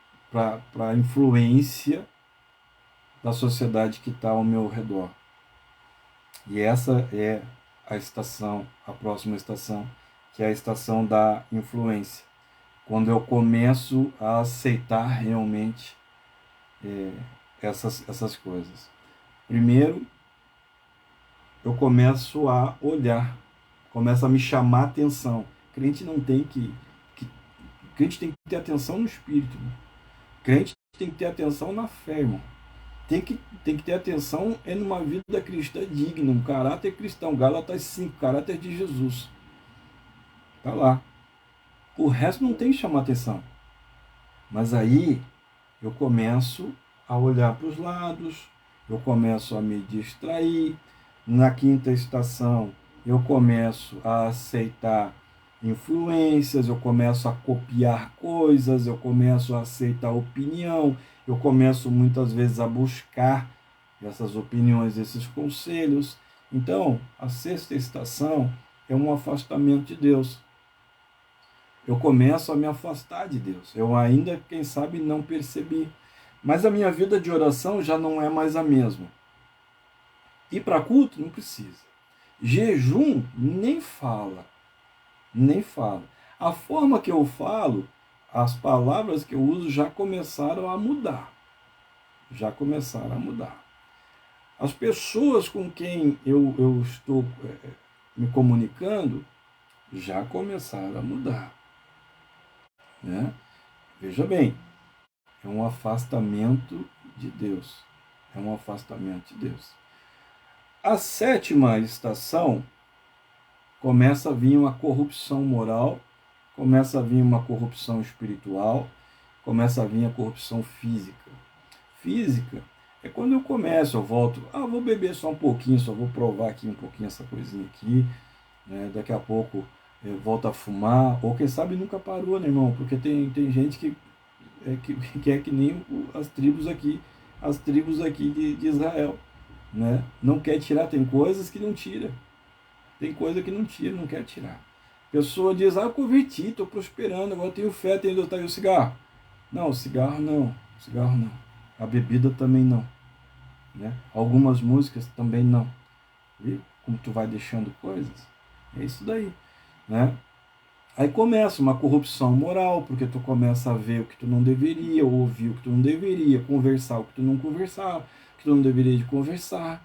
a influência da sociedade que está ao meu redor. E essa é a estação, a próxima estação, que é a estação da influência. Quando eu começo a aceitar realmente essas coisas. Primeiro, eu começo a olhar, começa a me chamar a atenção. Crente não tem crente tem que ter atenção no espírito. Né? Crente tem que ter atenção na fé, irmão. Tem que ter atenção numa vida cristã digna, um caráter cristão. Gálatas 5, caráter de Jesus. Tá lá. O resto não tem que chamar atenção. Mas aí eu começo a olhar para os lados, eu começo a me distrair. Na quinta estação, eu começo a aceitar influências, eu começo a copiar coisas, eu começo a aceitar opinião, eu começo muitas vezes a buscar essas opiniões, esses conselhos. Então, a sexta estação é um afastamento de Deus. Eu começo a me afastar de Deus. Eu ainda, quem sabe, não percebi. Mas a minha vida de oração já não é mais a mesma. Ir para culto? Não precisa. Jejum? Nem fala. Nem fala. A forma que eu falo, as palavras que eu uso já começaram a mudar. Já começaram a mudar. As pessoas com quem eu estou me comunicando já começaram a mudar. Né? Veja bem, é um afastamento de Deus. É um afastamento de Deus. A sétima estação começa a vir uma corrupção moral, começa a vir uma corrupção espiritual, começa a vir a corrupção física. Física é quando eu começo, eu volto, vou beber só um pouquinho, só vou provar aqui um pouquinho essa coisinha aqui, né? Daqui a pouco eu volto a fumar, ou quem sabe nunca parou, né, irmão? Porque tem gente que é que nem as tribos aqui de Israel, né? Não quer tirar, tem coisas que não tira, tem coisa que não tira, não quer tirar. A pessoa diz, eu converti, estou prosperando, agora tenho fé, tenho Deus, tá aí o cigarro. Não, o cigarro não, a bebida também não, né? Algumas músicas também não. Viu como tu vai deixando coisas? É isso daí, né? Aí começa uma corrupção moral, porque tu começa a ver o que tu não deveria, ouvir o que tu não deveria, conversar o que tu não conversava, o que tu não deveria de conversar,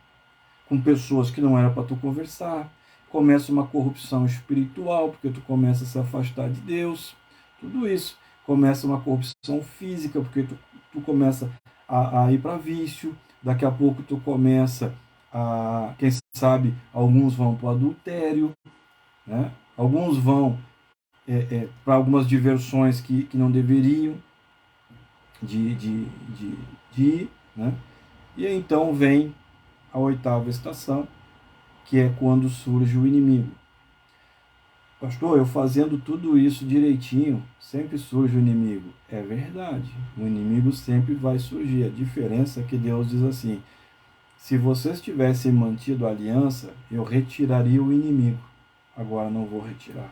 com pessoas que não era para tu conversar. Começa uma corrupção espiritual, porque tu começa a se afastar de Deus. Tudo isso. Começa uma corrupção física, porque tu começa a ir para vício. Daqui a pouco tu começa quem sabe, alguns vão para o adultério, né? Alguns vão para algumas diversões que não deveriam de ir, né? E então vem a oitava estação, que é quando surge o inimigo. Pastor, eu fazendo tudo isso direitinho, sempre surge o inimigo. É verdade, o inimigo sempre vai surgir. A diferença é que Deus diz assim, se vocês tivessem mantido a aliança, eu retiraria o inimigo. Agora não vou retirar.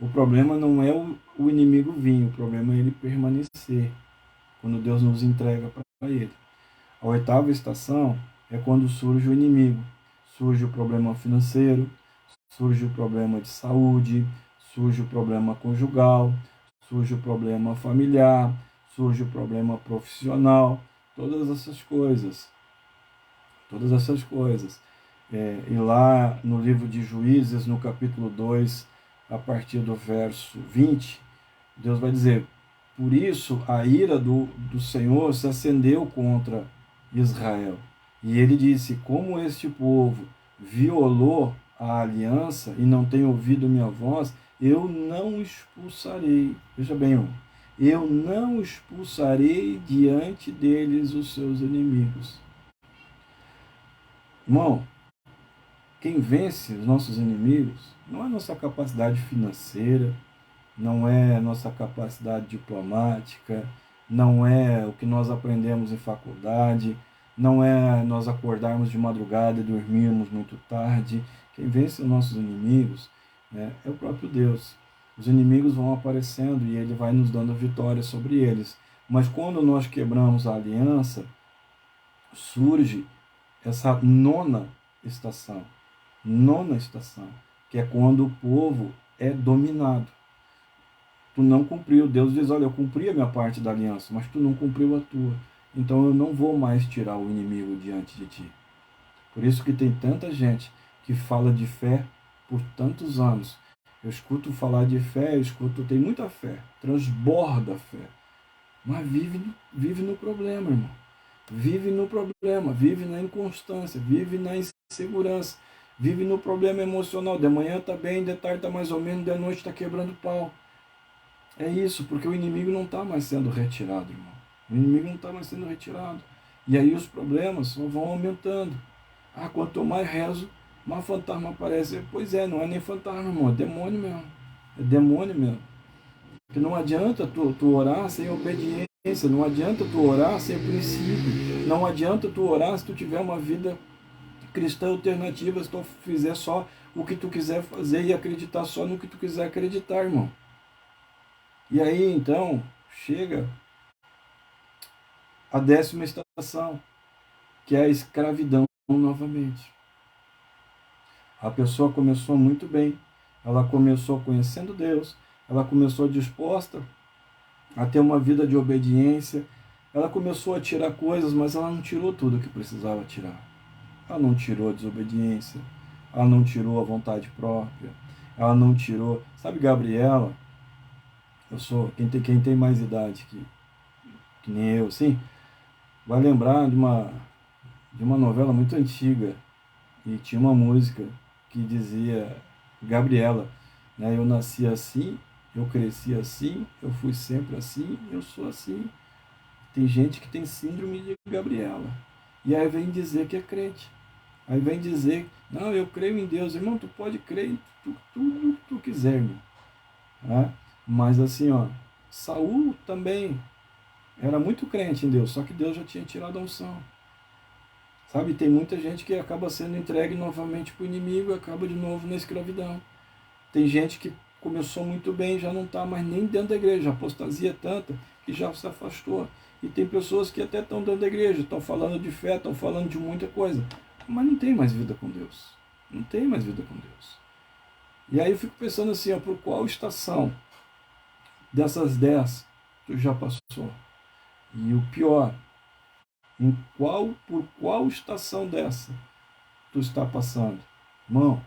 O problema não é o inimigo vir, o problema é ele permanecer, quando Deus nos entrega para ele. A oitava estação é quando surge o inimigo. Surge o problema financeiro, surge o problema de saúde, surge o problema conjugal, surge o problema familiar, surge o problema profissional, todas essas coisas. Todas essas coisas. E lá no livro de Juízes, no capítulo 2, a partir do verso 20, Deus vai dizer, por isso a ira do Senhor se acendeu contra Israel. E ele disse, como este povo violou a aliança e não tem ouvido minha voz, eu não expulsarei. Veja bem, eu não expulsarei diante deles os seus inimigos. Irmão, quem vence os nossos inimigos não é a nossa capacidade financeira, não é a nossa capacidade diplomática, não é o que nós aprendemos em faculdade, não é nós acordarmos de madrugada e dormirmos muito tarde. Quem vence os nossos inimigos, né, é o próprio Deus. Os inimigos vão aparecendo e ele vai nos dando vitória sobre eles. Mas quando nós quebramos a aliança, surge essa nona estação, que é quando o povo é dominado. Tu não cumpriu. Deus diz, olha, eu cumpri a minha parte da aliança, mas tu não cumpriu a tua. Então eu não vou mais tirar o inimigo diante de ti. Por isso que tem tanta gente que fala de fé por tantos anos. Eu escuto falar de fé, tem muita fé, transborda fé, mas vive no problema, irmão. Vive no problema, vive na inconstância, vive na insegurança, vive no problema emocional. De manhã está bem, de tarde está mais ou menos, de noite está quebrando pau. É isso, porque o inimigo não está mais sendo retirado, irmão. O inimigo não está mais sendo retirado. E aí os problemas só vão aumentando. Quanto mais rezo, mais fantasma aparece. Pois é, não é nem fantasma, irmão, é demônio mesmo. É demônio mesmo. Porque não adianta tu orar sem obediência, não adianta tu orar sem princípio, não adianta tu orar se tu tiver uma vida cristã alternativa, se tu fizer só o que tu quiser fazer e acreditar só no que tu quiser acreditar, irmão. E aí, então, chega a 10ª estação, que é a escravidão novamente. A pessoa começou muito bem, ela começou conhecendo Deus, ela começou disposta a ter uma vida de obediência, ela começou a tirar coisas, mas ela não tirou tudo o que precisava tirar. Ela não tirou a desobediência, ela não tirou a vontade própria, ela não tirou... Sabe, Gabriela, quem tem mais idade que nem eu, assim, vai lembrar de uma novela muito antiga, e tinha uma música que dizia, Gabriela, né, eu nasci assim eu cresci assim, eu fui sempre assim, eu sou assim. Tem gente que tem síndrome de Gabriela. E aí vem dizer que é crente. Aí vem dizer, não, eu creio em Deus. Irmão, tu pode crer em tudo que tu quiser, irmão. Né? Mas assim, ó, Saul também era muito crente em Deus, só que Deus já tinha tirado a unção. Sabe, tem muita gente que acaba sendo entregue novamente para o inimigo e acaba de novo na escravidão. Tem gente que começou muito bem, já não está mais nem dentro da igreja, a apostasia é tanta que já se afastou. E tem pessoas que até estão dentro da igreja, estão falando de fé, estão falando de muita coisa, mas não tem mais vida com Deus. Não tem mais vida com Deus. E aí eu fico pensando assim, ó, por qual estação dessas 10 tu já passou? E o pior, por qual estação dessa tu está passando? Irmão,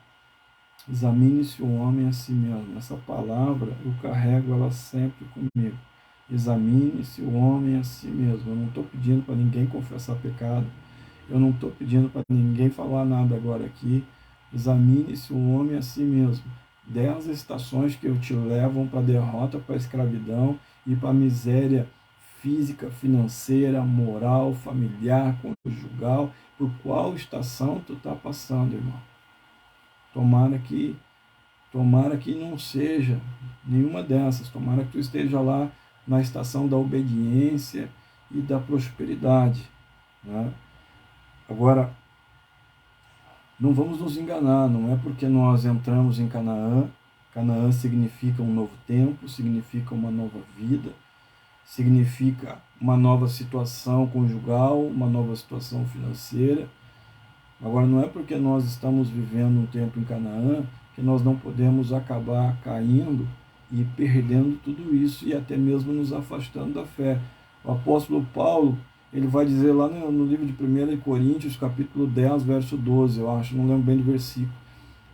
examine-se o homem a si mesmo. Essa palavra eu carrego ela sempre comigo. Examine-se o homem a si mesmo. Eu não estou pedindo para ninguém confessar pecado. Eu não estou pedindo para ninguém falar nada agora aqui. Examine-se o homem a si mesmo. 10 estações que te levam para a derrota, para a escravidão e para a miséria física, financeira, moral, familiar, conjugal. Por qual estação tu está passando, irmão? Tomara que não seja nenhuma dessas. Tomara que tu esteja lá na estação da obediência e da prosperidade. Né? Agora, não vamos nos enganar, não é porque nós entramos em Canaã, Canaã significa um novo tempo, significa uma nova vida, significa uma nova situação conjugal, uma nova situação financeira. Agora, não é porque nós estamos vivendo um tempo em Canaã que nós não podemos acabar caindo e perdendo tudo isso e até mesmo nos afastando da fé. O apóstolo Paulo, ele vai dizer lá no livro de 1 Coríntios, capítulo 10, verso 12, eu acho, não lembro bem do versículo,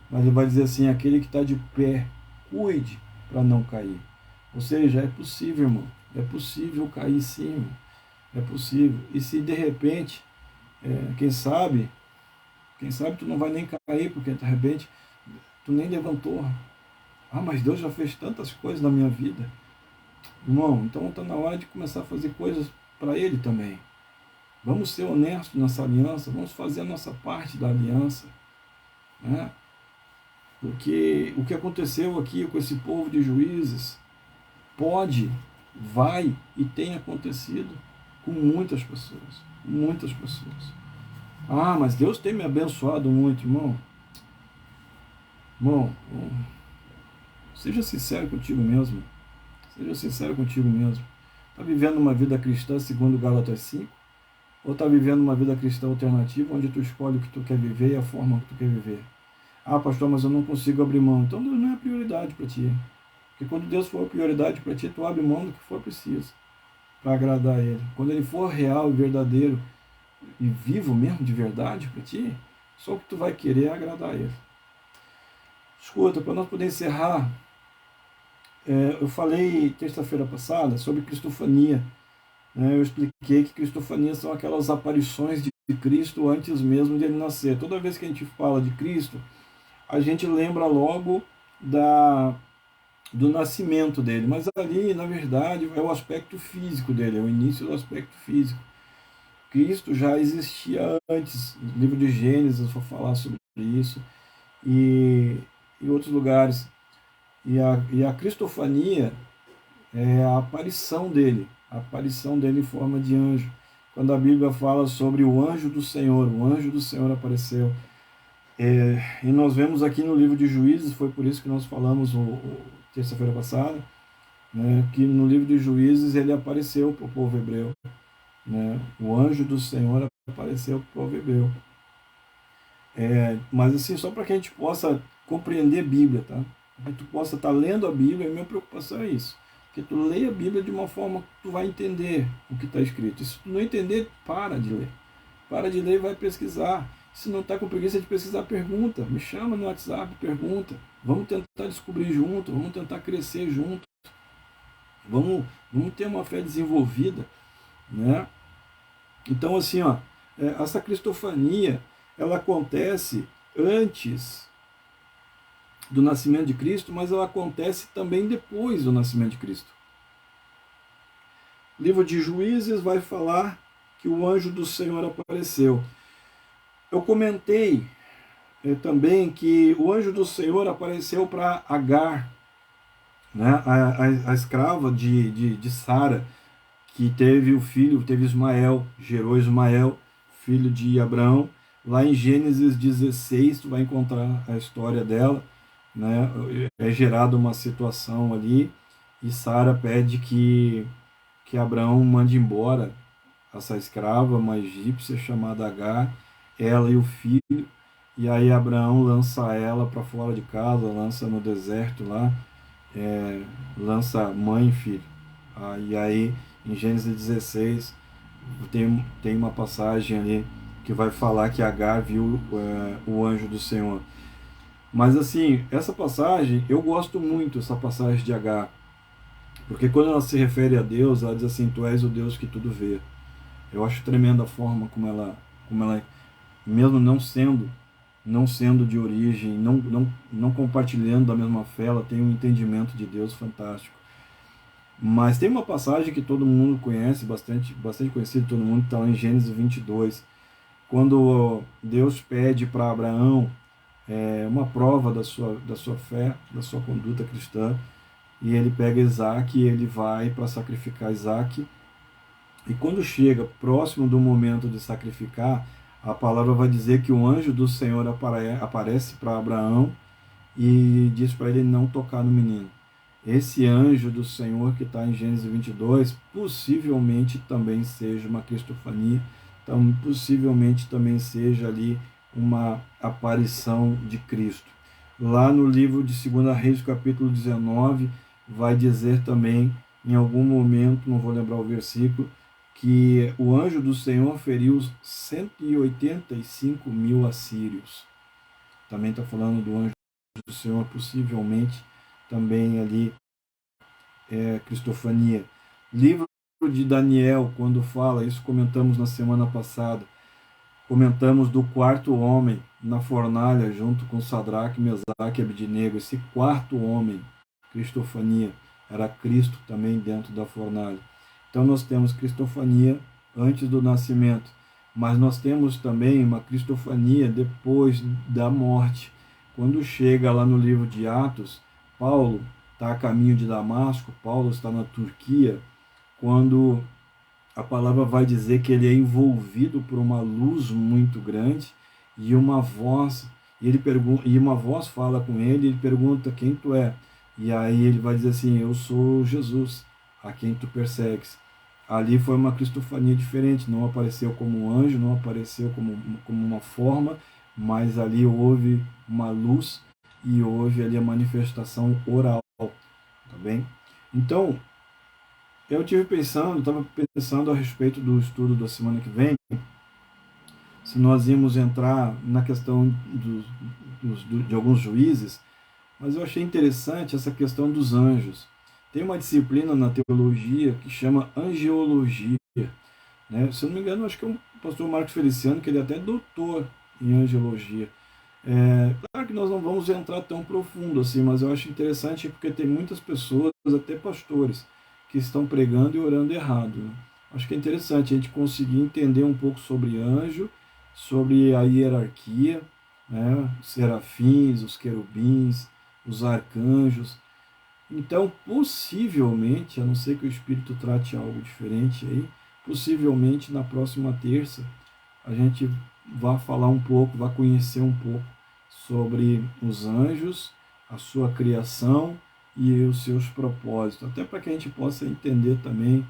mas ele vai dizer assim, aquele que está de pé, cuide para não cair. Ou seja, é possível, irmão, é possível cair sim, irmão. É possível. E se de repente, quem sabe tu não vai nem cair, porque de repente tu nem levantou. Ah, mas Deus já fez tantas coisas na minha vida. Irmão, então está na hora de começar a fazer coisas para Ele também. Vamos ser honestos nessa aliança, vamos fazer a nossa parte da aliança. Né? Porque o que aconteceu aqui com esse povo de juízes pode, vai e tem acontecido com muitas pessoas. Muitas pessoas. Ah, mas Deus tem me abençoado muito, irmão. Irmão, seja sincero contigo mesmo. Seja sincero contigo mesmo. Está vivendo uma vida cristã segundo Gálatas 5? Ou está vivendo uma vida cristã alternativa, onde tu escolhe o que tu quer viver e a forma que tu quer viver? Ah, pastor, mas eu não consigo abrir mão. Então Deus não é prioridade para ti. Porque quando Deus for prioridade para ti, tu abre mão do que for preciso para agradar a Ele. Quando Ele for real e verdadeiro e vivo mesmo de verdade para ti, só o que tu vai querer é agradar a Ele. Escuta, para nós poder encerrar, eu falei terça-feira passada sobre cristofania. Eu expliquei que cristofania são aquelas aparições de Cristo antes mesmo de Ele nascer. Toda vez que a gente fala de Cristo, a gente lembra logo do nascimento dele, mas ali, na verdade, é o aspecto físico dele, é o início do aspecto físico. Cristo já existia antes, no livro de Gênesis, vou falar sobre isso, e em outros lugares. E a cristofania é a aparição dele em forma de anjo. Quando a Bíblia fala sobre o anjo do Senhor apareceu. E nós vemos aqui no livro de Juízes, foi por isso que nós falamos terça-feira passada, né, que no livro de Juízes ele apareceu para o povo hebreu. Né, o anjo do Senhor apareceu para o povo hebreu. Mas assim, só para que a gente possa compreender a Bíblia, tá? Para que tu possa estar lendo a Bíblia, a minha preocupação é isso. Que tu leia a Bíblia de uma forma que tu vai entender o que está escrito. E se tu não entender, para de ler. Para de ler e vai pesquisar. Se não está com preguiça de pesquisar, pergunta. Me chama no WhatsApp, pergunta. Vamos tentar descobrir junto, vamos tentar crescer junto. Vamos ter uma fé desenvolvida. Né? Então, assim, ó, essa cristofania, ela acontece antes do nascimento de Cristo, mas ela acontece também depois do nascimento de Cristo. O livro de Juízes vai falar que o anjo do Senhor apareceu. Eu comentei também que o anjo do Senhor apareceu para Agar, né, a escrava de Sara, que teve o filho, teve Ismael, gerou Ismael, filho de Abraão. Lá em Gênesis 16, tu vai encontrar a história dela, né? É gerada uma situação ali e Sara pede que Abraão mande embora essa escrava, uma egípcia chamada Agar, ela e o filho, e aí Abraão lança ela para fora de casa, lança no deserto lá, lança mãe e filho. E aí, em Gênesis 16, tem uma passagem ali que vai falar que Agar viu o anjo do Senhor. Mas assim, essa passagem, eu gosto muito, essa passagem de Agar, porque quando ela se refere a Deus, ela diz assim, tu és o Deus que tudo vê. Eu acho tremenda a forma como ela mesmo não sendo de origem, não compartilhando da mesma fé, ela tem um entendimento de Deus fantástico. Mas tem uma passagem que todo mundo conhece, bastante conhecida, todo mundo, está em Gênesis 22, quando Deus pede para Abraão uma prova da sua fé, da sua conduta cristã, e ele pega Isaac e ele vai para sacrificar Isaac. E quando chega próximo do momento de sacrificar, a palavra vai dizer que o anjo do Senhor aparece para Abraão e diz para ele não tocar no menino. Esse anjo do Senhor que está em Gênesis 22, possivelmente também seja uma cristofania, então, possivelmente também seja ali uma aparição de Cristo. Lá no livro de 2 Reis, capítulo 19, vai dizer também, em algum momento, não vou lembrar o versículo, que o anjo do Senhor feriu 185 mil assírios. Também está falando do anjo do Senhor, possivelmente também ali cristofania. Livro de Daniel, quando fala, isso comentamos na semana passada, comentamos do quarto homem na fornalha, junto com Sadraque, Mesaque e Abednego. Esse quarto homem, cristofania, era Cristo também dentro da fornalha. Então nós temos cristofania antes do nascimento, mas nós temos também uma cristofania depois da morte. Quando chega lá no livro de Atos, Paulo está a caminho de Damasco, Paulo está na Turquia, quando a palavra vai dizer que ele é envolvido por uma luz muito grande e uma voz, e uma voz fala com ele, ele pergunta quem tu é, e aí ele vai dizer assim, eu sou Jesus, a quem tu persegues. Ali foi uma cristofania diferente, não apareceu como um anjo, não apareceu como uma forma, mas ali houve uma luz e houve ali a manifestação oral, tá bem? Então, estava pensando a respeito do estudo da semana que vem, se nós íamos entrar na questão de alguns juízes, mas eu achei interessante essa questão dos anjos. Tem uma disciplina na teologia que chama angeologia, né? Se eu não me engano, acho que é o pastor Marcos Feliciano, que ele é até doutor em angeologia. Claro que nós não vamos entrar tão profundo assim, mas eu acho interessante porque tem muitas pessoas, até pastores, que estão pregando e orando errado, né? Acho que é interessante a gente conseguir entender um pouco sobre anjo, sobre a hierarquia, né? Os serafins, os querubins, os arcanjos. Então, possivelmente, a não ser que o Espírito trate algo diferente aí, possivelmente na próxima terça a gente vai falar um pouco, vai conhecer um pouco sobre os anjos, a sua criação e os seus propósitos, até para que a gente possa entender também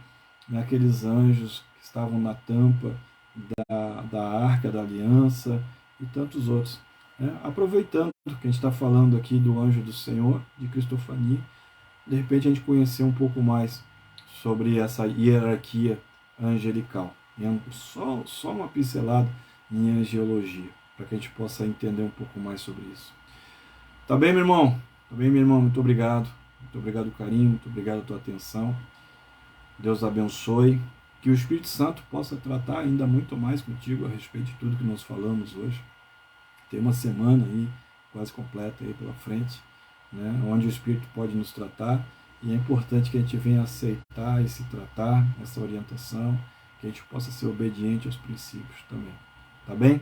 aqueles anjos que estavam na tampa da Arca da Aliança e tantos outros. Né? Aproveitando que a gente está falando aqui do anjo do Senhor, de Cristofania, de repente a gente conhecer um pouco mais sobre essa hierarquia angelical. Só uma pincelada em angiologia, para que a gente possa entender um pouco mais sobre isso. Tá bem, meu irmão? Tá bem, meu irmão? Muito obrigado. Muito obrigado, carinho. Muito obrigado a tua atenção. Deus abençoe. Que o Espírito Santo possa tratar ainda muito mais contigo a respeito de tudo que nós falamos hoje. Tem uma semana aí quase completa aí pela frente, né? Onde o Espírito pode nos tratar, e é importante que a gente venha aceitar e se tratar, essa orientação, que a gente possa ser obediente aos princípios também, tá bem?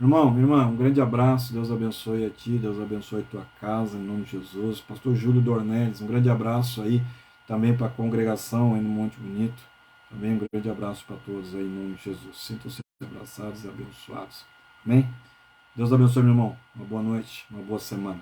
Irmão, irmã, um grande abraço, Deus abençoe a ti, Deus abençoe a tua casa, em nome de Jesus. Pastor Júlio Dornelles, um grande abraço aí também para a congregação aí no Monte Bonito, também um grande abraço para todos aí, em nome de Jesus. Sintam-se abraçados e abençoados, amém? Deus abençoe, meu irmão, uma boa noite, uma boa semana.